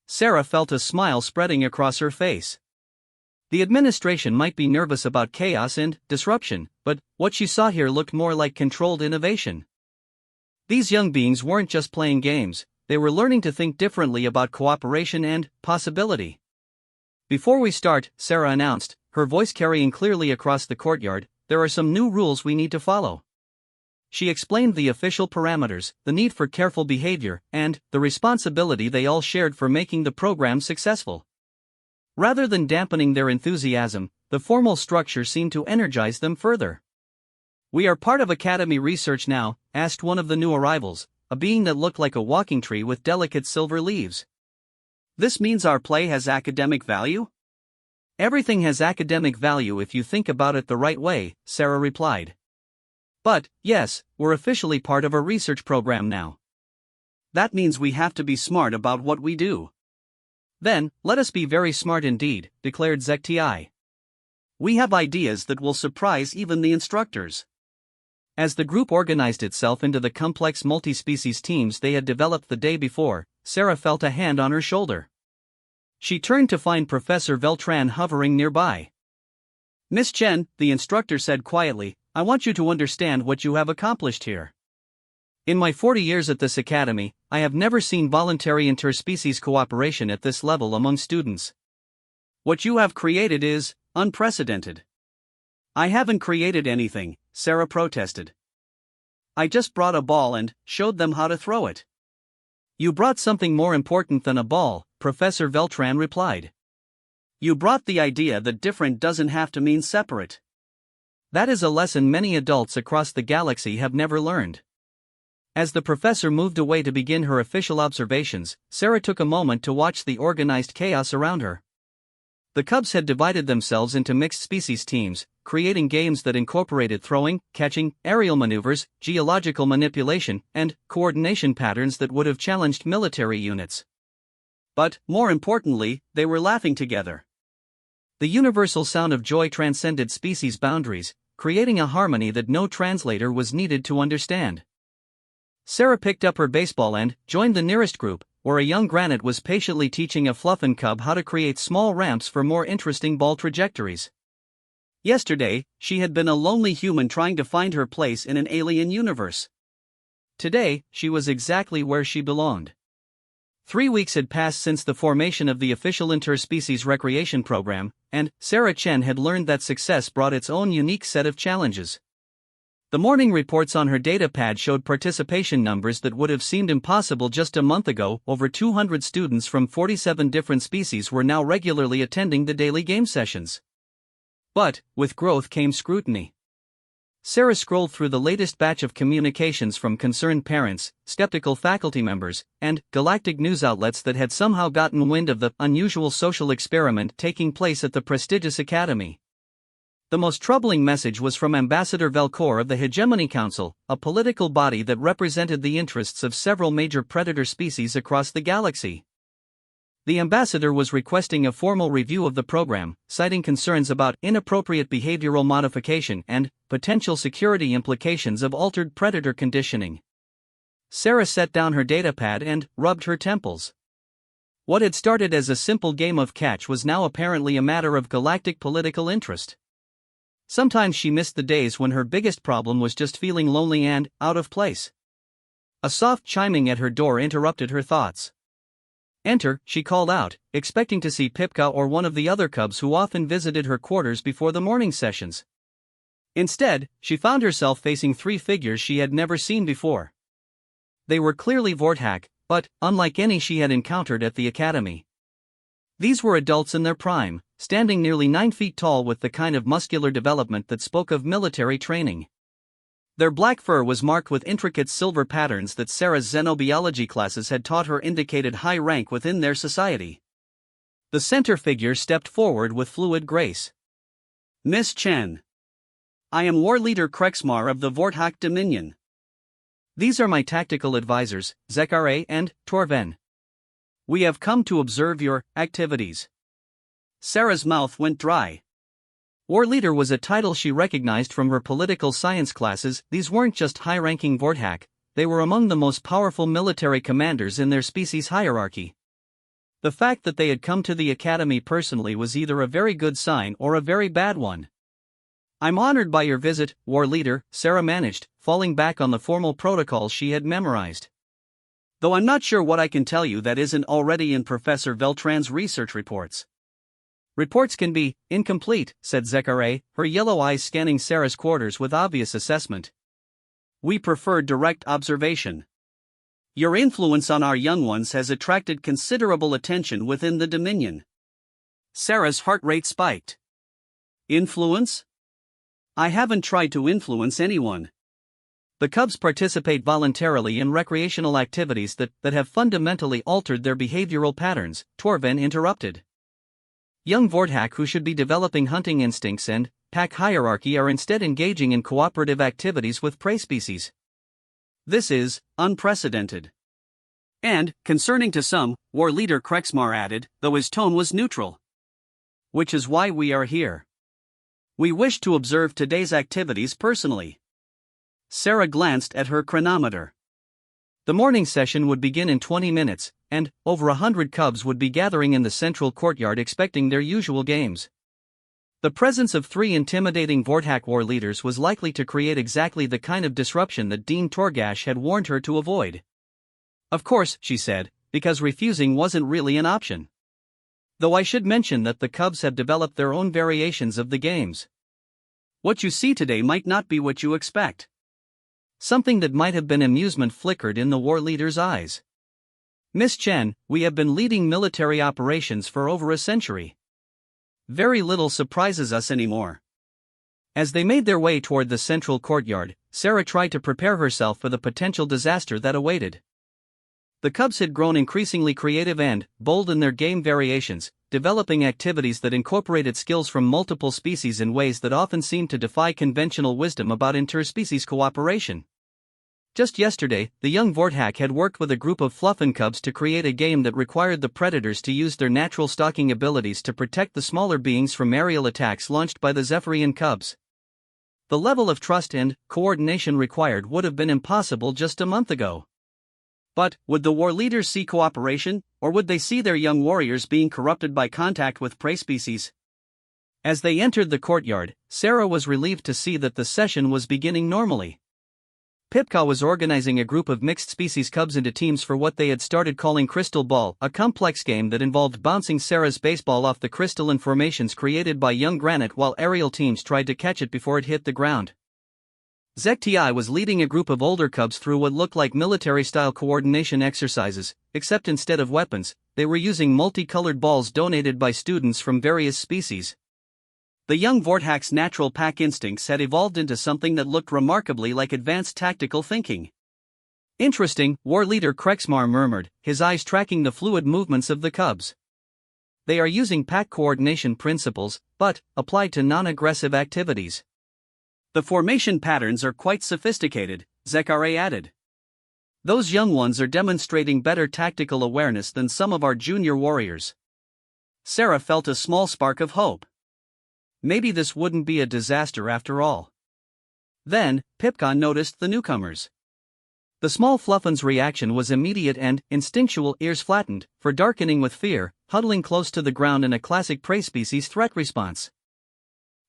Sarah felt a smile spreading across her face. The administration might be nervous about chaos and disruption, but what she saw here looked more like controlled innovation. These young beings weren't just playing games, they were learning to think differently about cooperation and possibility. Before we start, Sarah announced, her voice carrying clearly across the courtyard, there are some new rules we need to follow. She explained the official parameters, the need for careful behavior, and the responsibility they all shared for making the program successful. Rather than dampening their enthusiasm, the formal structure seemed to energize them further. We are part of Academy research now, asked one of the new arrivals, a being that looked like a walking tree with delicate silver leaves. This means our play has academic value? Everything has academic value if you think about it the right way, Sarah replied. But, yes, we're officially part of a research program now. That means we have to be smart about what we do. Then, let us be very smart indeed, declared Zekti. We have ideas that will surprise even the instructors. As the group organized itself into the complex multi-species teams they had developed the day before, Sarah felt a hand on her shoulder. She turned to find Professor Veltran hovering nearby. Miss Chen, the instructor said quietly, I want you to understand what you have accomplished here. In my 40 years at this academy, I have never seen voluntary interspecies cooperation at this level among students. What you have created is unprecedented. I haven't created anything, Sarah protested. I just brought a ball and showed them how to throw it. You brought something more important than a ball, Professor Veltran replied. You brought the idea that different doesn't have to mean separate. That is a lesson many adults across the galaxy have never learned. As the professor moved away to begin her official observations, Sarah took a moment to watch the organized chaos around her. The cubs had divided themselves into mixed species teams, creating games that incorporated throwing, catching, aerial maneuvers, geological manipulation, and coordination patterns that would have challenged military units. But, more importantly, they were laughing together. The universal sound of joy transcended species boundaries, creating a harmony that no translator was needed to understand. Sarah picked up her baseball and joined the nearest group, where a young granite was patiently teaching a fluffin cub how to create small ramps for more interesting ball trajectories. Yesterday, she had been a lonely human trying to find her place in an alien universe. Today, she was exactly where she belonged. 3 weeks had passed since the formation of the official interspecies recreation program, and Sarah Chen had learned that success brought its own unique set of challenges. The morning reports on her datapad showed participation numbers that would have seemed impossible just a month ago. Over 200 students from 47 different species were now regularly attending the daily game sessions. But, with growth came scrutiny. Sarah scrolled through the latest batch of communications from concerned parents, skeptical faculty members, and galactic news outlets that had somehow gotten wind of the unusual social experiment taking place at the prestigious academy. The most troubling message was from Ambassador Velcor of the Hegemony Council, a political body that represented the interests of several major predator species across the galaxy. The ambassador was requesting a formal review of the program, citing concerns about inappropriate behavioral modification and potential security implications of altered predator conditioning. Sarah set down her datapad and rubbed her temples. What had started as a simple game of catch was now apparently a matter of galactic political interest. Sometimes she missed the days when her biggest problem was just feeling lonely and out of place. A soft chiming at her door interrupted her thoughts. "Enter," she called out, expecting to see Pipka or one of the other cubs who often visited her quarters before the morning sessions. Instead, she found herself facing 3 figures she had never seen before. They were clearly Vorthak, but unlike any she had encountered at the academy. These were adults in their prime, standing nearly 9 feet tall with the kind of muscular development that spoke of military training. Their black fur was marked with intricate silver patterns that Sarah's xenobiology classes had taught her indicated high rank within their society. The center figure stepped forward with fluid grace. "Miss Chen. I am War Leader Krexmar of the Vorthak Dominion. These are my tactical advisors, Zekare and Torven. We have come to observe your activities." Sarah's mouth went dry. War Leader was a title she recognized from her political science classes. These weren't just high-ranking Vorthak, they were among the most powerful military commanders in their species hierarchy. The fact that they had come to the academy personally was either a very good sign or a very bad one. "I'm honored by your visit, War Leader," Sarah managed, falling back on the formal protocols she had memorized. "Though I'm not sure what I can tell you that isn't already in Professor Veltran's research reports." "Reports can be incomplete," said Zekare, her yellow eyes scanning Sarah's quarters with obvious assessment. "We prefer direct observation. Your influence on our young ones has attracted considerable attention within the Dominion." Sarah's heart rate spiked. "Influence? I haven't tried to influence anyone." "The cubs participate voluntarily in recreational activities that have fundamentally altered their behavioral patterns," Torven interrupted. "Young Vorthak who should be developing hunting instincts and pack hierarchy are instead engaging in cooperative activities with prey species. This is unprecedented. And concerning to some," War Leader Krexmar added, though his tone was neutral. "Which is why we are here. We wish to observe today's activities personally." Sarah glanced at her chronometer. The morning session would begin in 20 minutes, and over 100 cubs would be gathering in the central courtyard expecting their usual games. The presence of 3 intimidating Vorthak war leaders was likely to create exactly the kind of disruption that Dean Torgash had warned her to avoid. "Of course," she said, "because refusing wasn't really an option. Though I should mention that the cubs have developed their own variations of the games. What you see today might not be what you expect." Something that might have been amusement flickered in the war leader's eyes. "Miss Chen, we have been leading military operations for over a century. Very little surprises us anymore." As they made their way toward the central courtyard, Sarah tried to prepare herself for the potential disaster that awaited. The cubs had grown increasingly creative and bold in their game variations, developing activities that incorporated skills from multiple species in ways that often seemed to defy conventional wisdom about interspecies cooperation. Just yesterday, the young Vorthak had worked with a group of Fluffin cubs to create a game that required the predators to use their natural stalking abilities to protect the smaller beings from aerial attacks launched by the Zephyrian cubs. The level of trust and coordination required would have been impossible just a month ago. But would the war leaders see cooperation, or would they see their young warriors being corrupted by contact with prey species? As they entered the courtyard, Sarah was relieved to see that the session was beginning normally. Pipka was organizing a group of mixed-species cubs into teams for what they had started calling Crystal Ball, a complex game that involved bouncing Sarah's baseball off the crystalline formations created by young granite while aerial teams tried to catch it before it hit the ground. Zekti was leading a group of older cubs through what looked like military-style coordination exercises, except instead of weapons, they were using multicolored balls donated by students from various species. The young Vorthak's natural pack instincts had evolved into something that looked remarkably like advanced tactical thinking. Interesting, war leader Krexmar murmured, his eyes tracking the fluid movements of the cubs. They are using pack coordination principles, but applied to non-aggressive activities. The formation patterns are quite sophisticated, Zekare added. Those young ones are demonstrating better tactical awareness than some of our junior warriors. Sarah felt a small spark of hope. Maybe this wouldn't be a disaster after all. Then, Pipka noticed the newcomers. The small Fluffin's reaction was immediate and instinctual, ears flattened, for darkening with fear, huddling close to the ground in a classic prey species threat response.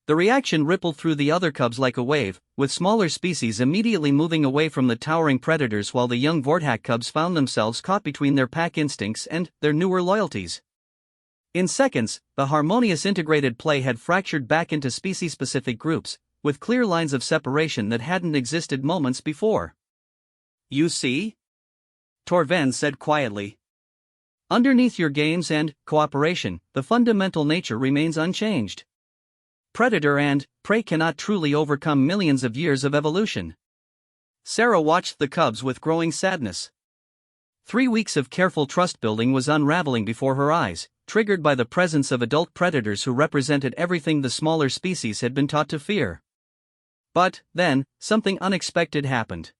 The reaction rippled through the other cubs like a wave, with smaller species immediately moving away from the towering predators while the young Vorthak cubs found themselves caught between their pack instincts and their newer loyalties. In seconds, the harmonious integrated play had fractured back into species-specific groups, with clear lines of separation that hadn't existed moments before. You see? Torven said quietly. Underneath your games and cooperation, the fundamental nature remains unchanged. Predator and prey cannot truly overcome millions of years of evolution. Sarah watched the cubs with growing sadness. 3 weeks of careful trust-building was unraveling before her eyes, triggered by the presence of adult predators who represented everything the smaller species had been taught to fear. But, then, something unexpected happened.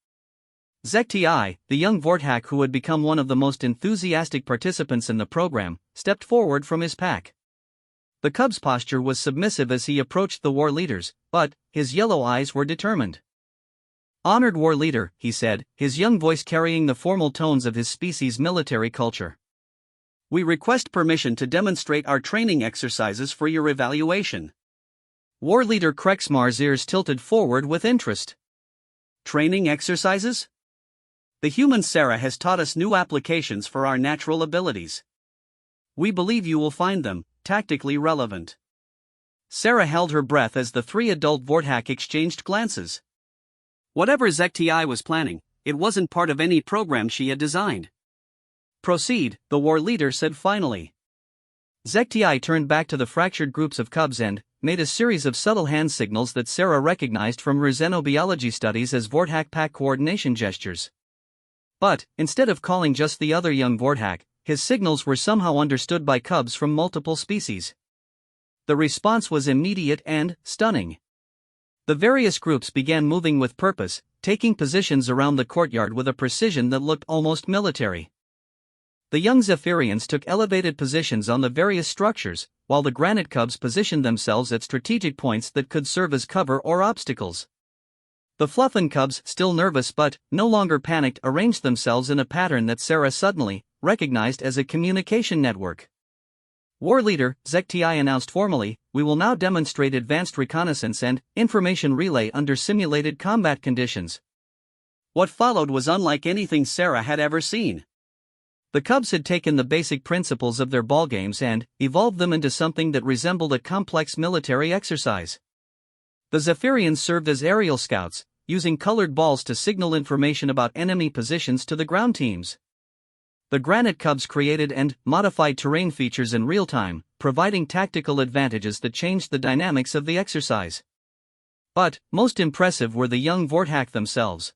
Zekti, the young Vorthak who had become one of the most enthusiastic participants in the program, stepped forward from his pack. The cub's posture was submissive as he approached the war leaders, but his yellow eyes were determined. "Honored war leader," he said, his young voice carrying the formal tones of his species' military culture. "We request permission to demonstrate our training exercises for your evaluation." War leader Krexmar's ears tilted forward with interest. "Training exercises? The human Sarah has taught us new applications for our natural abilities. We believe you will find them tactically relevant." Sarah held her breath as the 3 adult Vorthak exchanged glances. Whatever Zekti was planning, it wasn't part of any program she had designed. "Proceed," the war leader said finally. Zekti turned back to the fractured groups of cubs and made a series of subtle hand signals that Sarah recognized from her xenobiology studies as Vorthak pack coordination gestures. But, instead of calling just the other young Vorthak, his signals were somehow understood by cubs from multiple species. The response was immediate and stunning. The various groups began moving with purpose, taking positions around the courtyard with a precision that looked almost military. The young Zephyrians took elevated positions on the various structures, while the granite cubs positioned themselves at strategic points that could serve as cover or obstacles. The Fluffin cubs, still nervous but no longer panicked, arranged themselves in a pattern that Sarah suddenly recognized as a communication network. War leader Zekti announced formally, "We will now demonstrate advanced reconnaissance and information relay under simulated combat conditions." What followed was unlike anything Sarah had ever seen. The cubs had taken the basic principles of their ballgames and evolved them into something that resembled a complex military exercise. The Zephyrians served as aerial scouts, using colored balls to signal information about enemy positions to the ground teams. The granite cubs created and modified terrain features in real time, providing tactical advantages that changed the dynamics of the exercise. But, most impressive were the young Vorthak themselves.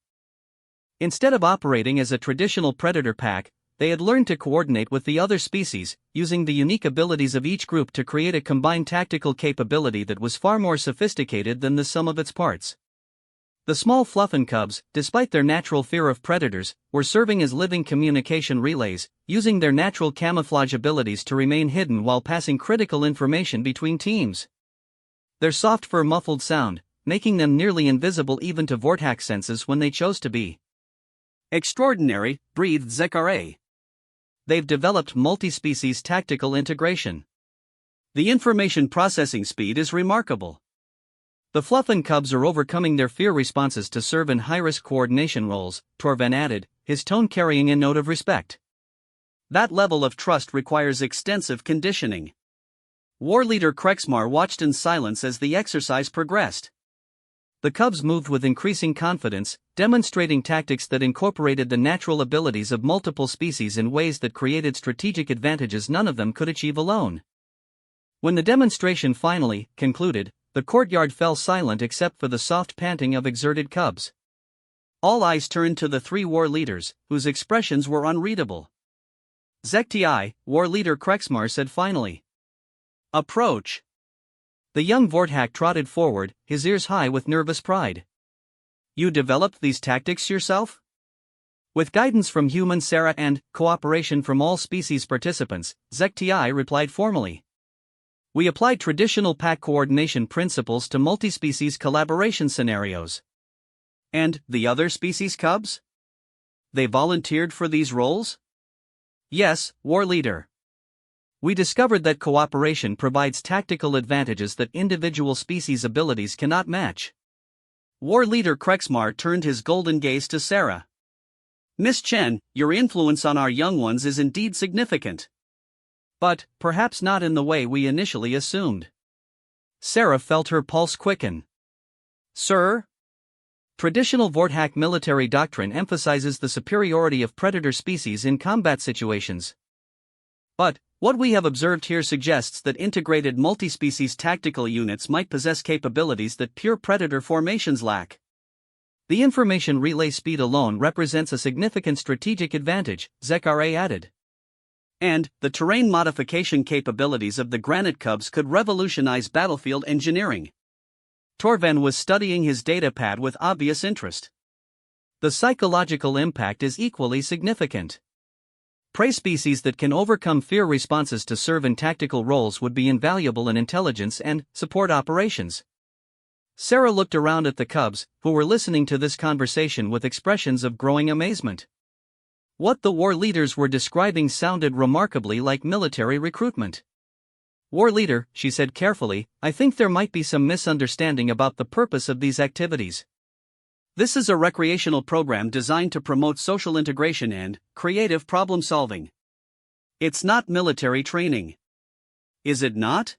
Instead of operating as a traditional predator pack, they had learned to coordinate with the other species, using the unique abilities of each group to create a combined tactical capability that was far more sophisticated than the sum of its parts. The small Fluffin cubs, despite their natural fear of predators, were serving as living communication relays, using their natural camouflage abilities to remain hidden while passing critical information between teams. Their soft fur muffled sound, making them nearly invisible even to Vortex senses when they chose to be. Extraordinary, breathed Zekare. They've developed multi-species tactical integration. The information processing speed is remarkable. The Fluffin cubs are overcoming their fear responses to serve in high-risk coordination roles, Torven added, his tone carrying a note of respect. That level of trust requires extensive conditioning. War leader Krexmar watched in silence as the exercise progressed. The cubs moved with increasing confidence, demonstrating tactics that incorporated the natural abilities of multiple species in ways that created strategic advantages none of them could achieve alone. When the demonstration finally concluded, the courtyard fell silent except for the soft panting of exerted cubs. All eyes turned to the three war leaders, whose expressions were unreadable. Zekti, war leader Krexmar said finally. Approach. The young Vorthak trotted forward, his ears high with nervous pride. You developed these tactics yourself? With guidance from human Sarah and cooperation from all species participants, Zekti replied formally. We applied traditional pack coordination principles to multi-species collaboration scenarios. And the other species cubs? They volunteered for these roles? Yes, war leader. We discovered that cooperation provides tactical advantages that individual species' abilities cannot match. War leader Krexmar turned his golden gaze to Sarah. Miss Chen, your influence on our young ones is indeed significant. But, perhaps not in the way we initially assumed. Sarah felt her pulse quicken. Sir? Traditional Vorthak military doctrine emphasizes the superiority of predator species in combat situations. But, what we have observed here suggests that integrated multi-species tactical units might possess capabilities that pure predator formations lack. The information relay speed alone represents a significant strategic advantage, Zekare added. And, the terrain modification capabilities of the Granite Cubs could revolutionize battlefield engineering. Torven was studying his datapad with obvious interest. The psychological impact is equally significant. Prey species that can overcome fear responses to serve in tactical roles would be invaluable in intelligence and support operations. Sarah looked around at the cubs, who were listening to this conversation with expressions of growing amazement. What the war leaders were describing sounded remarkably like military recruitment. War leader, she said carefully, I think there might be some misunderstanding about the purpose of these activities. This is a recreational program designed to promote social integration and creative problem solving. It's not military training. Is it not?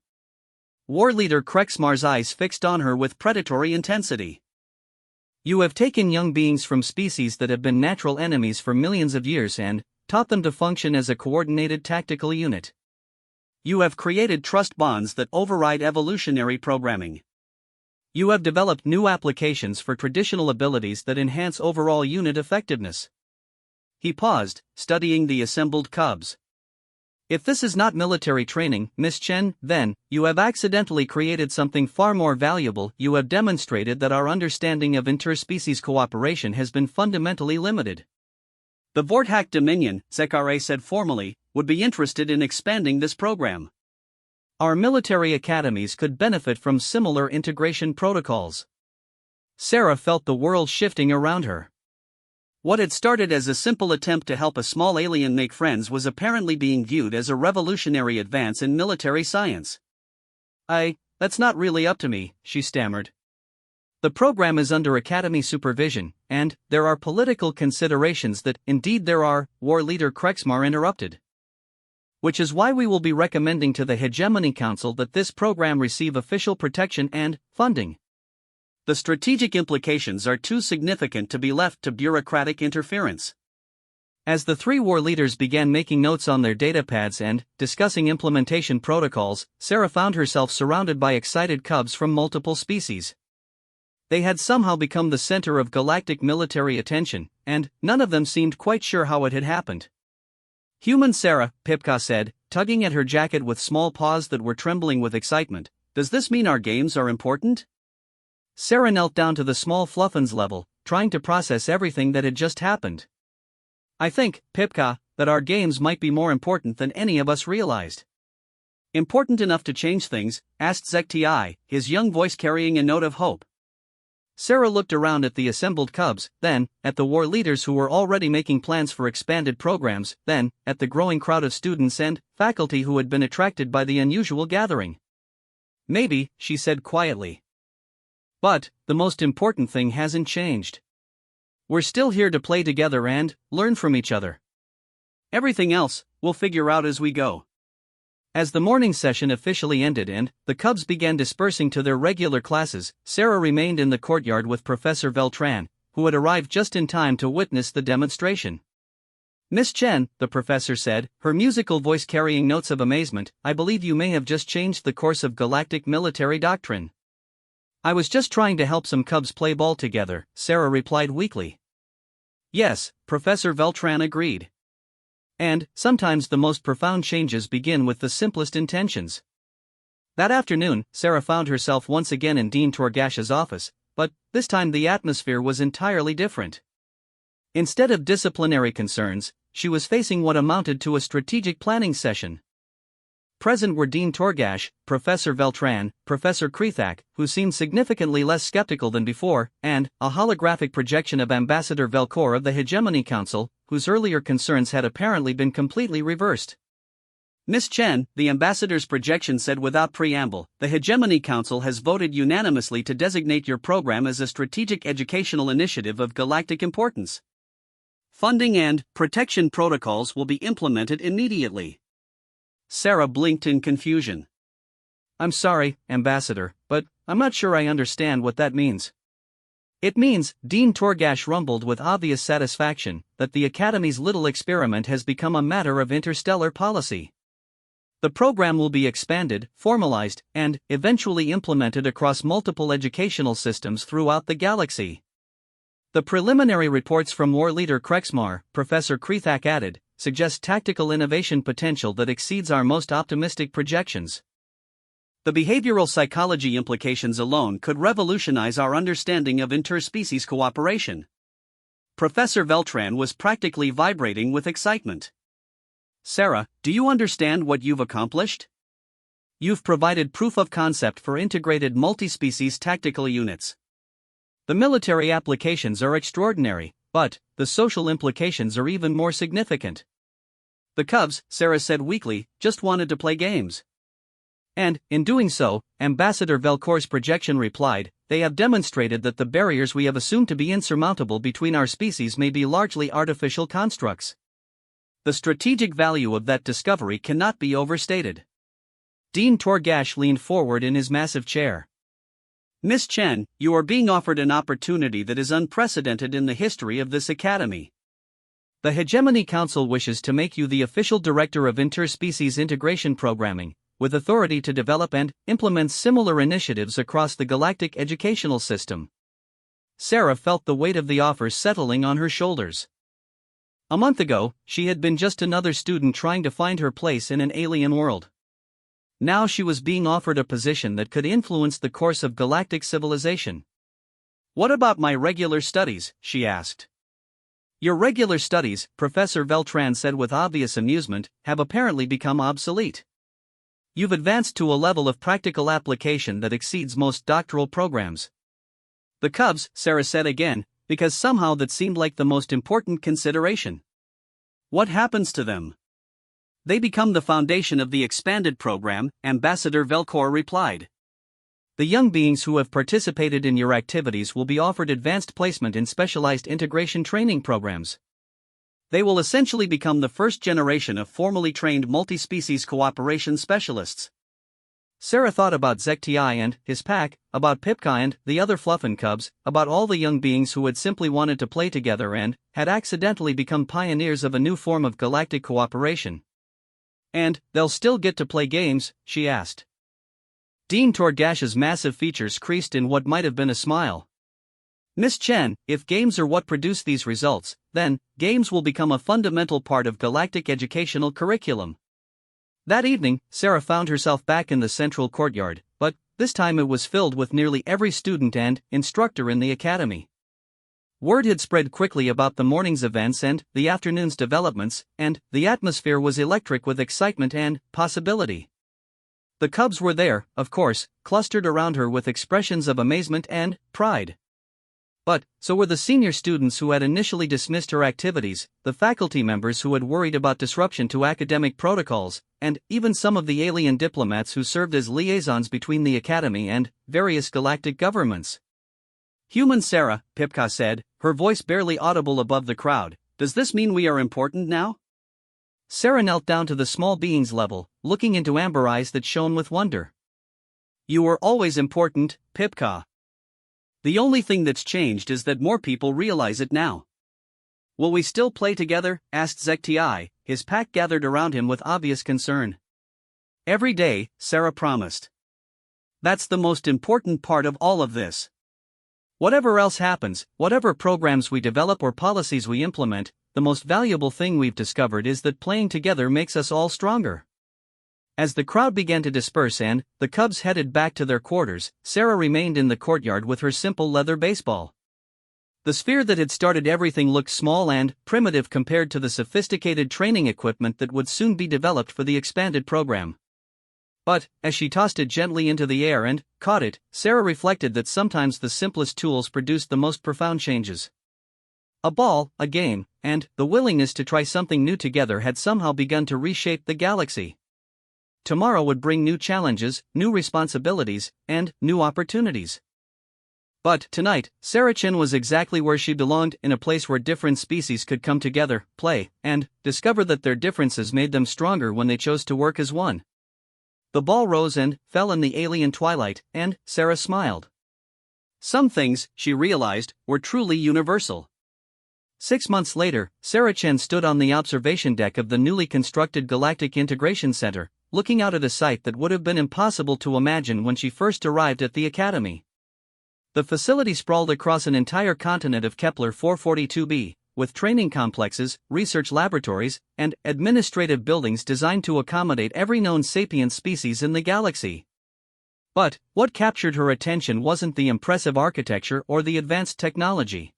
War leader Krexmar's eyes fixed on her with predatory intensity. You have taken young beings from species that have been natural enemies for millions of years and taught them to function as a coordinated tactical unit. You have created trust bonds that override evolutionary programming. You have developed new applications for traditional abilities that enhance overall unit effectiveness. He paused, studying the assembled cubs. If this is not military training, Miss Chen, then, you have accidentally created something far more valuable. You have demonstrated that our understanding of interspecies cooperation has been fundamentally limited. The Vorthak Dominion, Zekare said formally, would be interested in expanding this program. Our military academies could benefit from similar integration protocols. Sarah felt the world shifting around her. What had started as a simple attempt to help a small alien make friends was apparently being viewed as a revolutionary advance in military science. That's not really up to me, she stammered. The program is under Academy supervision, and there are political considerations that, indeed there are, war leader Krexmar interrupted. Which is why we will be recommending to the Hegemony Council that this program receive official protection and funding. The strategic implications are too significant to be left to bureaucratic interference. As the three war leaders began making notes on their datapads and discussing implementation protocols, Sarah found herself surrounded by excited cubs from multiple species. They had somehow become the center of galactic military attention, and none of them seemed quite sure how it had happened. Human Sarah, Pipka said, tugging at her jacket with small paws that were trembling with excitement, does this mean our games are important? Sarah knelt down to the small Fluffins level, trying to process everything that had just happened. I think, Pipka, that our games might be more important than any of us realized. Important enough to change things? Asked Zekti, his young voice carrying a note of hope. Sarah looked around at the assembled cubs, then, at the war leaders who were already making plans for expanded programs, then, at the growing crowd of students and faculty who had been attracted by the unusual gathering. Maybe, she said quietly. But, the most important thing hasn't changed. We're still here to play together and learn from each other. Everything else, we'll figure out as we go. As the morning session officially ended and the cubs began dispersing to their regular classes, Sarah remained in the courtyard with Professor Beltran, who had arrived just in time to witness the demonstration. Miss Chen, the professor said, her musical voice carrying notes of amazement, I believe you may have just changed the course of galactic military doctrine. I was just trying to help some cubs play ball together, Sarah replied weakly. Yes, Professor Beltran agreed. And, sometimes the most profound changes begin with the simplest intentions. That afternoon, Sarah found herself once again in Dean Torgash's office, but this time the atmosphere was entirely different. Instead of disciplinary concerns, she was facing what amounted to a strategic planning session. Present were Dean Torgash, Professor Beltran, Professor Krethak, who seemed significantly less skeptical than before, and a holographic projection of Ambassador Velcor of the Hegemony Council, whose earlier concerns had apparently been completely reversed. Miss Chen, the ambassador's projection said without preamble, the Hegemony Council has voted unanimously to designate your program as a strategic educational initiative of galactic importance. Funding and protection protocols will be implemented immediately. Sarah blinked in confusion. I'm sorry, Ambassador, but I'm not sure I understand what that means. It means, Dean Torgash rumbled with obvious satisfaction, that the Academy's little experiment has become a matter of interstellar policy. The program will be expanded, formalized, and eventually implemented across multiple educational systems throughout the galaxy. The preliminary reports from War Leader Krexmar, Professor Krethak added, suggest tactical innovation potential that exceeds our most optimistic projections. The behavioral psychology implications alone could revolutionize our understanding of interspecies cooperation. Professor Beltran was practically vibrating with excitement. Sarah, do you understand what you've accomplished? You've provided proof of concept for integrated multi-species tactical units. The military applications are extraordinary, but the social implications are even more significant. The cubs, Sarah said weakly, just wanted to play games. And, in doing so, Ambassador Velcor's projection replied, they have demonstrated that the barriers we have assumed to be insurmountable between our species may be largely artificial constructs. The strategic value of that discovery cannot be overstated. Dean Torgash leaned forward in his massive chair. Miss Chen, you are being offered an opportunity that is unprecedented in the history of this academy. The Hegemony Council wishes to make you the official director of interspecies integration programming, with authority to develop and implement similar initiatives across the galactic educational system. Sarah felt the weight of the offer settling on her shoulders. A month ago, she had been just another student trying to find her place in an alien world. Now she was being offered a position that could influence the course of galactic civilization. What about my regular studies? She asked. Your regular studies, Professor Beltran said with obvious amusement, have apparently become obsolete. You've advanced to a level of practical application that exceeds most doctoral programs. The cubs, Sarah said again, because somehow that seemed like the most important consideration. What happens to them? They become the foundation of the expanded program, Ambassador Velcor replied. The young beings who have participated in your activities will be offered advanced placement in specialized integration training programs. They will essentially become the first generation of formally trained multi-species cooperation specialists. Sarah thought about Zekti and his pack, about Pipka and the other Fluffin cubs, about all the young beings who had simply wanted to play together and had accidentally become pioneers of a new form of galactic cooperation. And they'll still get to play games? She asked. Dean Torgash's massive features creased in what might have been a smile. Miss Chen, if games are what produce these results, then games will become a fundamental part of galactic educational curriculum. That evening, Sarah found herself back in the central courtyard, but this time it was filled with nearly every student and instructor in the academy. Word had spread quickly about the morning's events and the afternoon's developments, and the atmosphere was electric with excitement and possibility. The Cubs were there, of course, clustered around her with expressions of amazement and pride. But so were the senior students who had initially dismissed her activities, the faculty members who had worried about disruption to academic protocols, and even some of the alien diplomats who served as liaisons between the academy and various galactic governments. "Human Sarah," Pipka said, her voice barely audible above the crowd, "does this mean we are important now?" Sarah knelt down to the small being's level, looking into amber eyes that shone with wonder. "You were always important, Pipka. The only thing that's changed is that more people realize it now." "Will we still play together?" asked Zekti, his pack gathered around him with obvious concern. "Every day," Sarah promised. "That's the most important part of all of this. Whatever else happens, whatever programs we develop or policies we implement, the most valuable thing we've discovered is that playing together makes us all stronger." As the crowd began to disperse and the Cubs headed back to their quarters, Sarah remained in the courtyard with her simple leather baseball. The sphere that had started everything looked small and primitive compared to the sophisticated training equipment that would soon be developed for the expanded program. But, as she tossed it gently into the air and caught it, Sarah reflected that sometimes the simplest tools produced the most profound changes. A ball, a game, and the willingness to try something new together had somehow begun to reshape the galaxy. Tomorrow would bring new challenges, new responsibilities, and new opportunities. But tonight, Sarah Chin was exactly where she belonged, in a place where different species could come together, play, and discover that their differences made them stronger when they chose to work as one. The ball rose and fell in the alien twilight, and Sarah smiled. Some things, she realized, were truly universal. 6 months later, Sarah Chen stood on the observation deck of the newly constructed Galactic Integration Center, looking out at a sight that would have been impossible to imagine when she first arrived at the academy. The facility sprawled across an entire continent of Kepler 442b, with training complexes, research laboratories, and administrative buildings designed to accommodate every known sapient species in the galaxy. But what captured her attention wasn't the impressive architecture or the advanced technology.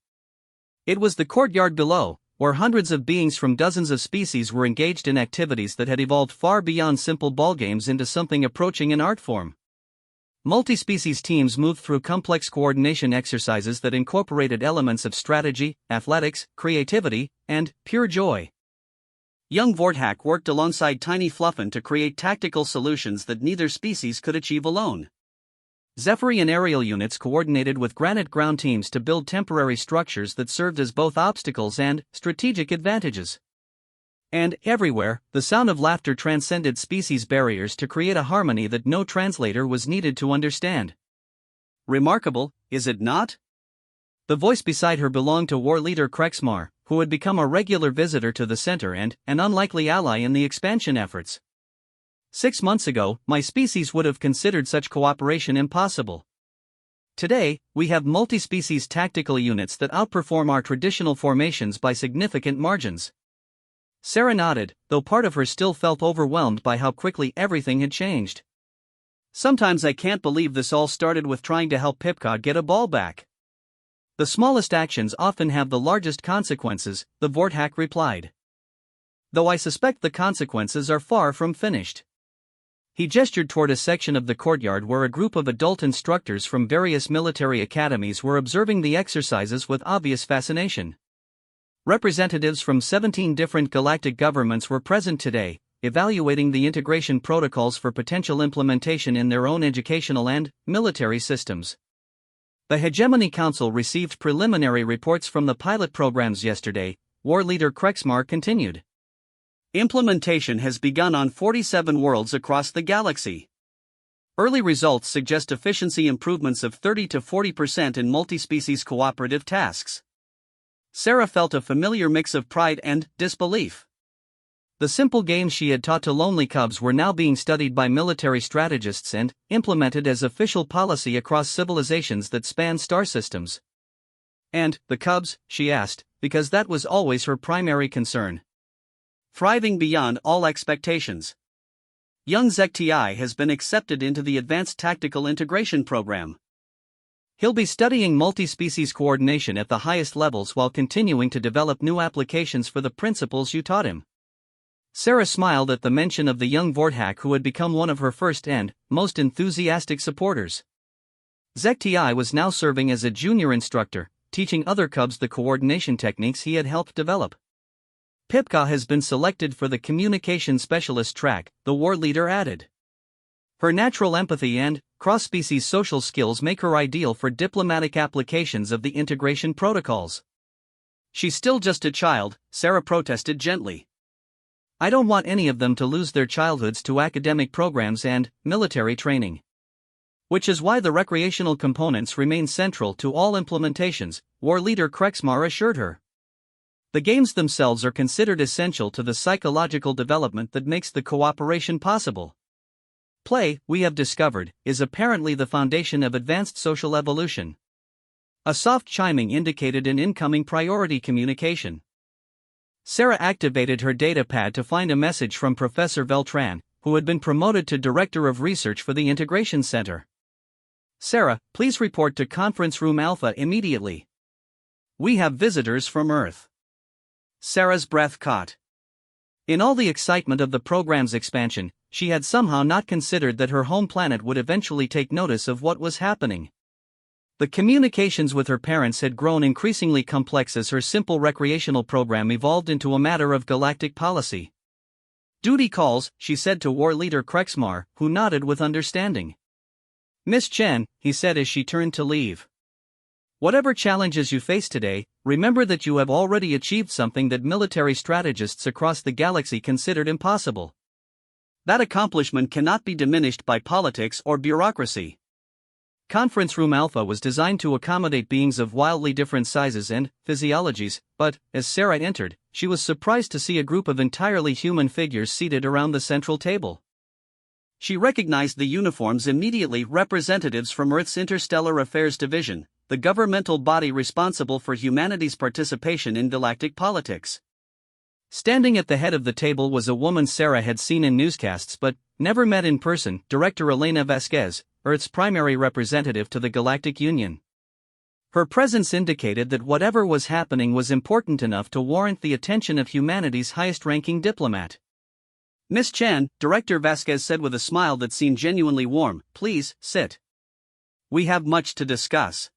It was the courtyard below, where hundreds of beings from dozens of species were engaged in activities that had evolved far beyond simple ballgames into something approaching an art form. Multi-species teams moved through complex coordination exercises that incorporated elements of strategy, athletics, creativity, and pure joy. Young Vorthak worked alongside Tiny Fluffin to create tactical solutions that neither species could achieve alone. Zephyri and aerial units coordinated with granite ground teams to build temporary structures that served as both obstacles and strategic advantages. And everywhere, the sound of laughter transcended species barriers to create a harmony that no translator was needed to understand. "Remarkable, is it not?" The voice beside her belonged to war leader Krexmar, who had become a regular visitor to the center and an unlikely ally in the expansion efforts. 6 months ago, my species would have considered such cooperation impossible. Today, we have multi-species tactical units that outperform our traditional formations by significant margins. Sarah nodded, though part of her still felt overwhelmed by how quickly everything had changed. "Sometimes I can't believe this all started with trying to help Pipka get a ball back. The smallest actions often have the largest consequences," the Vorthak replied. "Though I suspect the consequences are far from finished." He gestured toward a section of the courtyard where a group of adult instructors from various military academies were observing the exercises with obvious fascination. Representatives from 17 different galactic governments were present today, evaluating the integration protocols for potential implementation in their own educational and military systems. The Hegemony Council received preliminary reports from the pilot programs yesterday, war leader Krexmar continued. Implementation has begun on 47 worlds across the galaxy. Early results suggest efficiency improvements of 30 to 40% in multi-species cooperative tasks. Sarah felt a familiar mix of pride and disbelief. The simple games she had taught to lonely cubs were now being studied by military strategists and implemented as official policy across civilizations that span star systems. And the cubs, she asked, because that was always her primary concern. Thriving beyond all expectations. Young ZTI has been accepted into the Advanced Tactical Integration Program. He'll be studying multi-species coordination at the highest levels while continuing to develop new applications for the principles you taught him. Sarah smiled at the mention of the young Vorthak who had become one of her first and most enthusiastic supporters. ZTI was now serving as a junior instructor, teaching other cubs the coordination techniques he had helped develop. Pipka has been selected for the communication specialist track, the war leader added. Her natural empathy and cross-species social skills make her ideal for diplomatic applications of the integration protocols. She's still just a child, Sarah protested gently. I don't want any of them to lose their childhoods to academic programs and military training. Which is why the recreational components remain central to all implementations, war leader Krexmar assured her. The games themselves are considered essential to the psychological development that makes the cooperation possible. Play, we have discovered, is apparently the foundation of advanced social evolution. A soft chiming indicated an incoming priority communication. Sarah activated her data pad to find a message from Professor Veltran, who had been promoted to Director of Research for the Integration Center. Sarah, please report to Conference Room Alpha immediately. We have visitors from Earth. Sarah's breath caught. In all the excitement of the program's expansion, she had somehow not considered that her home planet would eventually take notice of what was happening. The communications with her parents had grown increasingly complex as her simple recreational program evolved into a matter of galactic policy. Duty calls, she said to war leader Krexmar, who nodded with understanding. Miss Chen, he said as she turned to leave. Whatever challenges you face today, remember that you have already achieved something that military strategists across the galaxy considered impossible. That accomplishment cannot be diminished by politics or bureaucracy. Conference Room Alpha was designed to accommodate beings of wildly different sizes and physiologies, but, as Sarah entered, she was surprised to see a group of entirely human figures seated around the central table. She recognized the uniforms immediately, representatives from Earth's Interstellar Affairs Division, the governmental body responsible for humanity's participation in galactic politics. Standing at the head of the table was a woman Sarah had seen in newscasts but never met in person, Director Elena Vasquez, Earth's primary representative to the Galactic Union. Her presence indicated that whatever was happening was important enough to warrant the attention of humanity's highest-ranking diplomat. Miss Chen, Director Vasquez said with a smile that seemed genuinely warm, please, sit. We have much to discuss.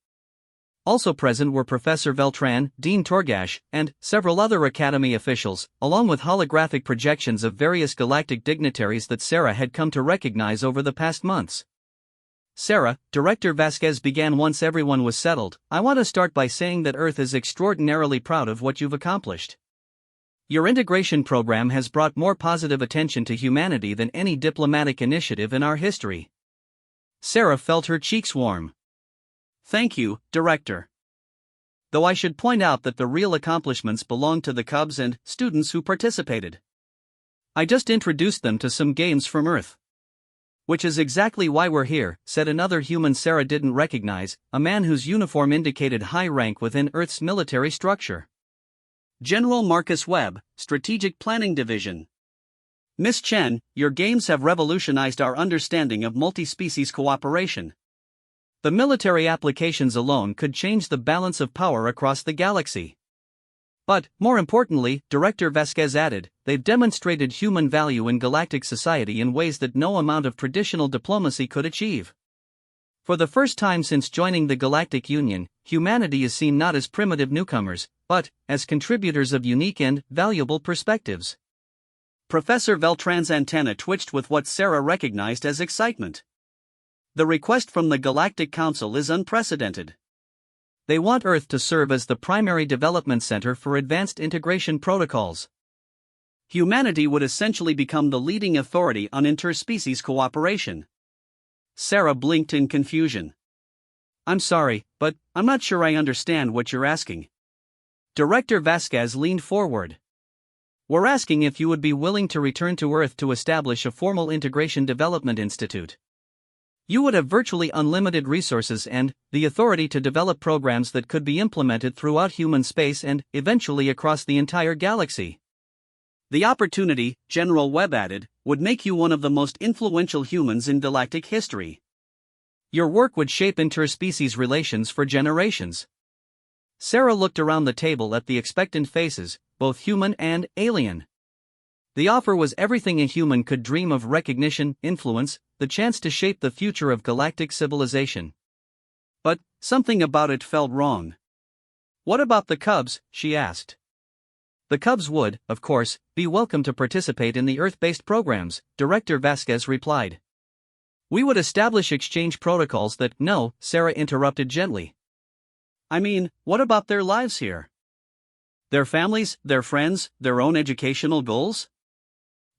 Also present were Professor Veltran, Dean Torgash, and several other Academy officials, along with holographic projections of various galactic dignitaries that Sarah had come to recognize over the past months. Sarah, Director Vasquez began once everyone was settled, I want to start by saying that Earth is extraordinarily proud of what you've accomplished. Your integration program has brought more positive attention to humanity than any diplomatic initiative in our history. Sarah felt her cheeks warm. Thank you, Director. Though I should point out that the real accomplishments belong to the cubs and students who participated. I just introduced them to some games from Earth. Which is exactly why we're here, said another human Sarah didn't recognize, a man whose uniform indicated high rank within Earth's military structure. General Marcus Webb, Strategic Planning Division. Miss Chen, your games have revolutionized our understanding of multi-species cooperation. The military applications alone could change the balance of power across the galaxy. But, more importantly, Director Vasquez added, they've demonstrated human value in galactic society in ways that no amount of traditional diplomacy could achieve. For the first time since joining the Galactic Union, humanity is seen not as primitive newcomers, but as contributors of unique and valuable perspectives. Professor Veltran's antenna twitched with what Sarah recognized as excitement. The request from the Galactic Council is unprecedented. They want Earth to serve as the primary development center for advanced integration protocols. Humanity would essentially become the leading authority on interspecies cooperation. Sarah blinked in confusion. I'm sorry, but I'm not sure I understand what you're asking. Director Vasquez leaned forward. We're asking if you would be willing to return to Earth to establish a formal integration development institute. You would have virtually unlimited resources and the authority to develop programs that could be implemented throughout human space and eventually across the entire galaxy. The opportunity, General Webb added, would make you one of the most influential humans in galactic history. Your work would shape interspecies relations for generations. Sarah looked around the table at the expectant faces, both human and alien. The offer was everything a human could dream of: recognition, influence, the chance to shape the future of galactic civilization. But something about it felt wrong. What about the Cubs? She asked. The Cubs would, of course, be welcome to participate in the Earth-based programs, Director Vasquez replied. We would establish exchange protocols that— No, Sarah interrupted gently. I mean, what about their lives here? Their families, their friends, their own educational goals?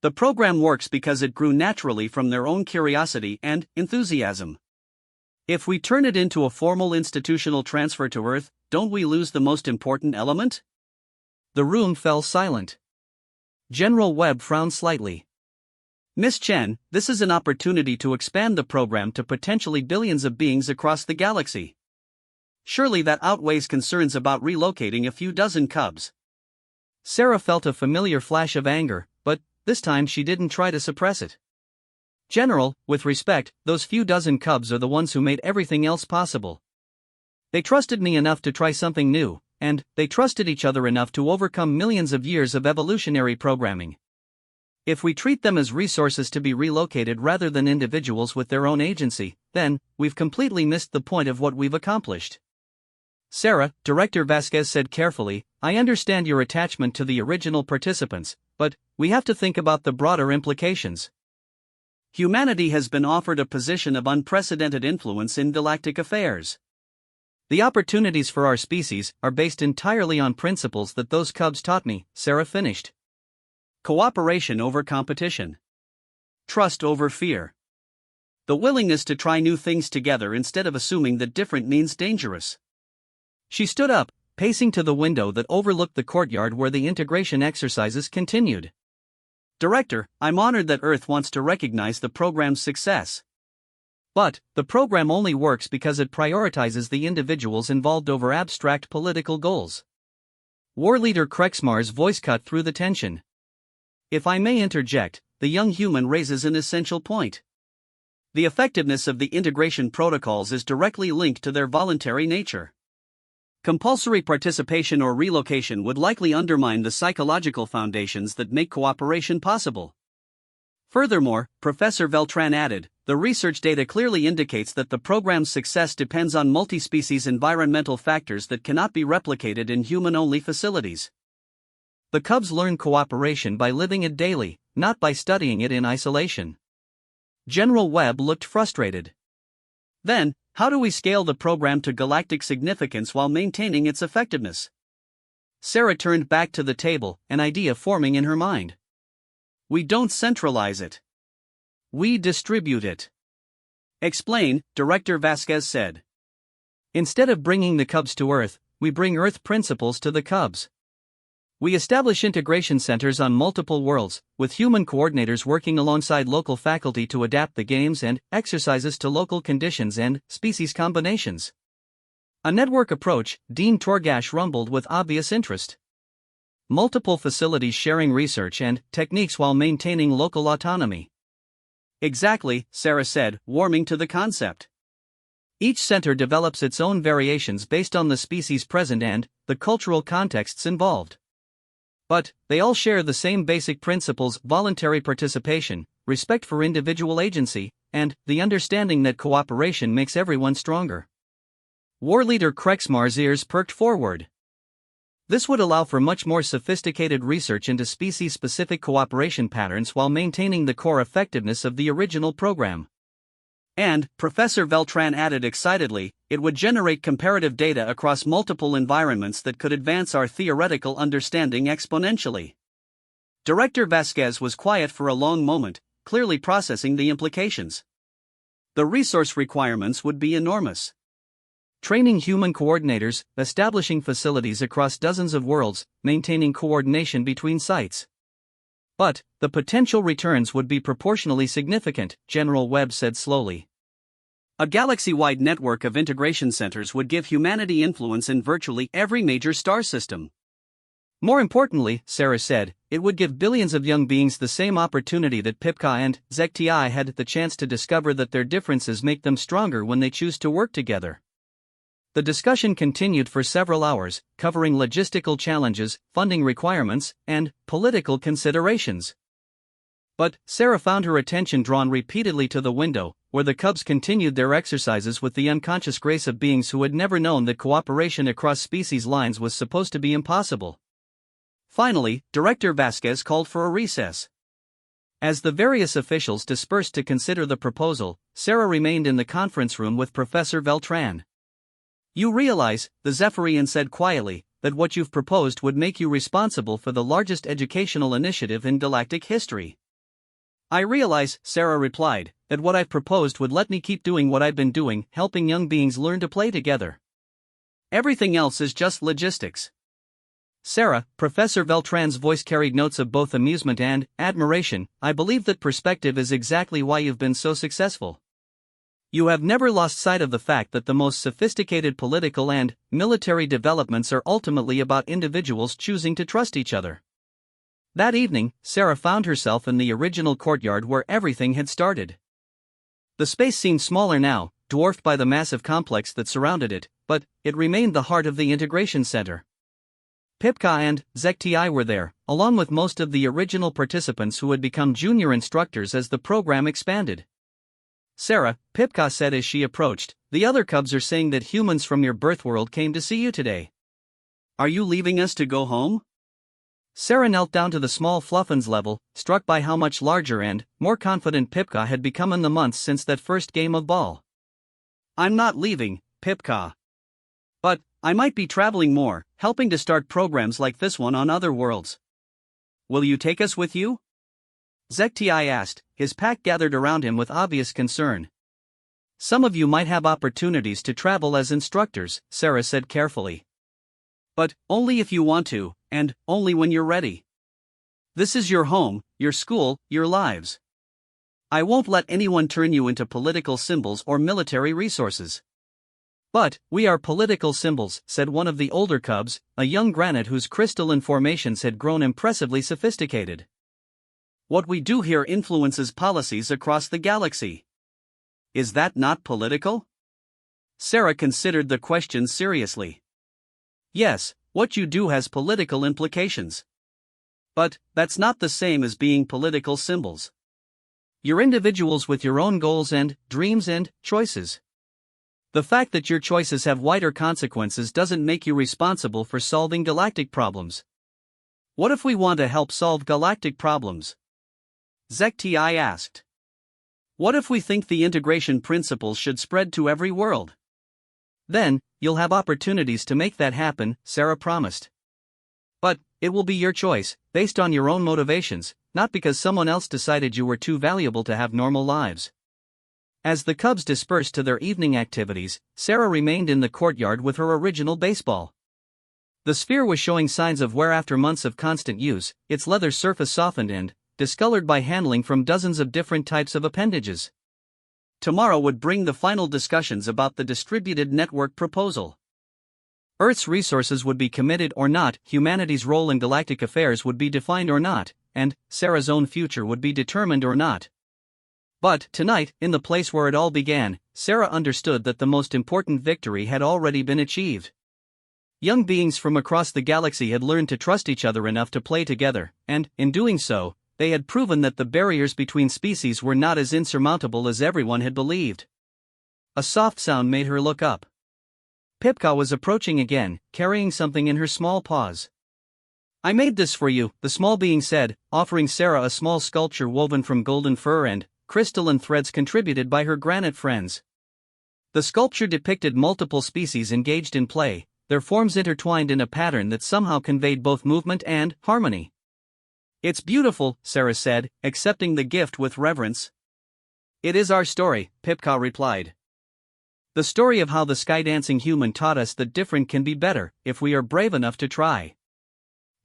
The program works because it grew naturally from their own curiosity and enthusiasm. If we turn it into a formal institutional transfer to Earth, don't we lose the most important element? The room fell silent. General Webb frowned slightly. Miss Chen, this is an opportunity to expand the program to potentially billions of beings across the galaxy. Surely that outweighs concerns about relocating a few dozen Cubs. Sarah felt a familiar flash of anger, but this time she didn't try to suppress it. General, with respect, those few dozen Cubs are the ones who made everything else possible. They trusted me enough to try something new, and they trusted each other enough to overcome millions of years of evolutionary programming. If we treat them as resources to be relocated rather than individuals with their own agency, then we've completely missed the point of what we've accomplished. Sarah, Director Vasquez said carefully, I understand your attachment to the original participants, but we have to think about the broader implications. Humanity has been offered a position of unprecedented influence in galactic affairs. The opportunities for our species are based entirely on principles that those Cubs taught me, Sarah finished. Cooperation over competition. Trust over fear. The willingness to try new things together instead of assuming that different means dangerous. She stood up, pacing to the window that overlooked the courtyard where the integration exercises continued. Director, I'm honored that Earth wants to recognize the program's success. But the program only works because it prioritizes the individuals involved over abstract political goals. War Leader Krexmar's voice cut through the tension. If I may interject, the young human raises an essential point. The effectiveness of the integration protocols is directly linked to their voluntary nature. Compulsory participation or relocation would likely undermine the psychological foundations that make cooperation possible. Furthermore, Professor Beltran added, the research data clearly indicates that the program's success depends on multi-species environmental factors that cannot be replicated in human-only facilities. The Cubs learn cooperation by living it daily, not by studying it in isolation. General Webb looked frustrated. Then, how do we scale the program to galactic significance while maintaining its effectiveness? Sarah turned back to the table, an idea forming in her mind. We don't centralize it. We distribute it. Explain, Director Vasquez said. Instead of bringing the Cubs to Earth, we bring Earth principles to the Cubs. We establish integration centers on multiple worlds, with human coordinators working alongside local faculty to adapt the games and exercises to local conditions and species combinations. A network approach, Dean Torgash rumbled with obvious interest. Multiple facilities sharing research and techniques while maintaining local autonomy. Exactly, Sarah said, warming to the concept. Each center develops its own variations based on the species present and the cultural contexts involved. But they all share the same basic principles: voluntary participation, respect for individual agency, and the understanding that cooperation makes everyone stronger. War Leader Krexmar's ears perked forward. This would allow for much more sophisticated research into species-specific cooperation patterns while maintaining the core effectiveness of the original program. And, Professor Beltran added excitedly, it would generate comparative data across multiple environments that could advance our theoretical understanding exponentially. Director Vasquez was quiet for a long moment, clearly processing the implications. The resource requirements would be enormous. Training human coordinators, establishing facilities across dozens of worlds, maintaining coordination between sites. But the potential returns would be proportionally significant, General Webb said slowly. A galaxy-wide network of integration centers would give humanity influence in virtually every major star system. More importantly, Sarah said, it would give billions of young beings the same opportunity that Pipka and Zekti had, the chance to discover that their differences make them stronger when they choose to work together. The discussion continued for several hours, covering logistical challenges, funding requirements, and political considerations. But Sarah found her attention drawn repeatedly to the window, where the cubs continued their exercises with the unconscious grace of beings who had never known that cooperation across species lines was supposed to be impossible. Finally, Director Vasquez called for a recess. As the various officials dispersed to consider the proposal, Sarah remained in the conference room with Professor Beltran. "You realize," the Zephyrian said quietly, "that what you've proposed would make you responsible for the largest educational initiative in galactic history." "I realize," Sarah replied, "that what I've proposed would let me keep doing what I've been doing, helping young beings learn to play together. Everything else is just logistics." "Sarah," Professor Beltran's voice carried notes of both amusement and admiration, "I believe that perspective is exactly why you've been so successful. You have never lost sight of the fact that the most sophisticated political and military developments are ultimately about individuals choosing to trust each other." That evening, Sarah found herself in the original courtyard where everything had started. The space seemed smaller now, dwarfed by the massive complex that surrounded it, but it remained the heart of the integration center. Pipka and Zekti were there, along with most of the original participants who had become junior instructors as the program expanded. "Sarah," Pipka said as she approached, "the other cubs are saying that humans from your birth world came to see you today. Are you leaving us to go home?" Sarah knelt down to the small Fluffin's level, struck by how much larger and more confident Pipka had become in the months since that first game of ball. "I'm not leaving, Pipka. But I might be traveling more, helping to start programs like this one on other worlds. Will you take us with you?" Zekti asked, his pack gathered around him with obvious concern. "Some of you might have opportunities to travel as instructors," Sarah said carefully. "But only if you want to, and only when you're ready. This is your home, your school, your lives. I won't let anyone turn you into political symbols or military resources." "But we are political symbols," said one of the older cubs, a young granite whose crystalline formations had grown impressively sophisticated. "What we do here influences policies across the galaxy. Is that not political?" Sarah considered the question seriously. "Yes, what you do has political implications. But that's not the same as being political symbols. You're individuals with your own goals and dreams and choices. The fact that your choices have wider consequences doesn't make you responsible for solving galactic problems. What if we want to help solve galactic problems?" Zekti asked. "What if we think the integration principles should spread to every world?" "Then, you'll have opportunities to make that happen," Sarah promised. "But it will be your choice, based on your own motivations, not because someone else decided you were too valuable to have normal lives." As the cubs dispersed to their evening activities, Sarah remained in the courtyard with her original baseball. The sphere was showing signs of wear after months of constant use, its leather surface softened and discolored by handling from dozens of different types of appendages. Tomorrow would bring the final discussions about the distributed network proposal. Earth's resources would be committed or not, humanity's role in galactic affairs would be defined or not, and Sarah's own future would be determined or not. But tonight, in the place where it all began, Sarah understood that the most important victory had already been achieved. Young beings from across the galaxy had learned to trust each other enough to play together, and, in doing so, they had proven that the barriers between species were not as insurmountable as everyone had believed. A soft sound made her look up. Pipka was approaching again, carrying something in her small paws. "I made this for you," the small being said, offering Sarah a small sculpture woven from golden fur and crystalline threads contributed by her granite friends. The sculpture depicted multiple species engaged in play, their forms intertwined in a pattern that somehow conveyed both movement and harmony. "It's beautiful," Sarah said, accepting the gift with reverence. "It is our story," Pipka replied. "The story of how the skydancing human taught us that different can be better, if we are brave enough to try."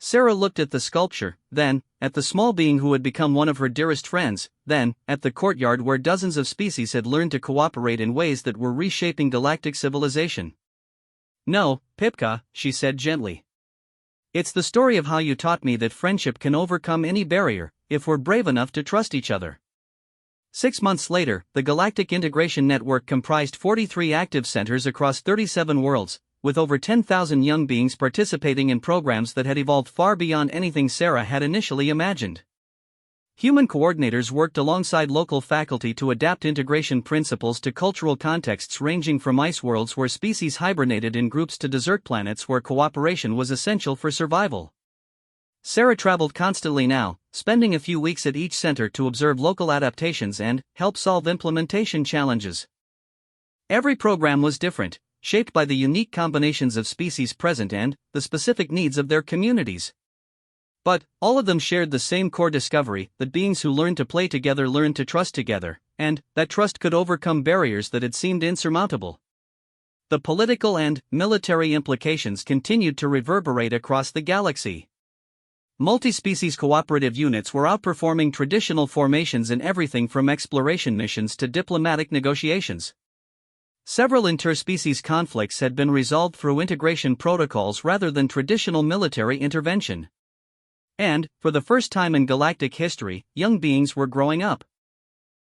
Sarah looked at the sculpture, then at the small being who had become one of her dearest friends, then at the courtyard where dozens of species had learned to cooperate in ways that were reshaping galactic civilization. "No, Pipka," she said gently. It's the story of how you taught me that friendship can overcome any barrier, if we're brave enough to trust each other. 6 months later, the Galactic Integration Network comprised 43 active centers across 37 worlds, with over 10,000 young beings participating in programs that had evolved far beyond anything Sarah had initially imagined. Human coordinators worked alongside local faculty to adapt integration principles to cultural contexts ranging from ice worlds where species hibernated in groups to desert planets where cooperation was essential for survival. Sarah traveled constantly now, spending a few weeks at each center to observe local adaptations and help solve implementation challenges. Every program was different, shaped by the unique combinations of species present and the specific needs of their communities. But all of them shared the same core discovery that beings who learn to play together learn to trust together, and that trust could overcome barriers that had seemed insurmountable. The political and military implications continued to reverberate across the galaxy. Multi-species cooperative units were outperforming traditional formations in everything from exploration missions to diplomatic negotiations. Several interspecies conflicts had been resolved through integration protocols rather than traditional military intervention. And, for the first time in galactic history, young beings were growing up.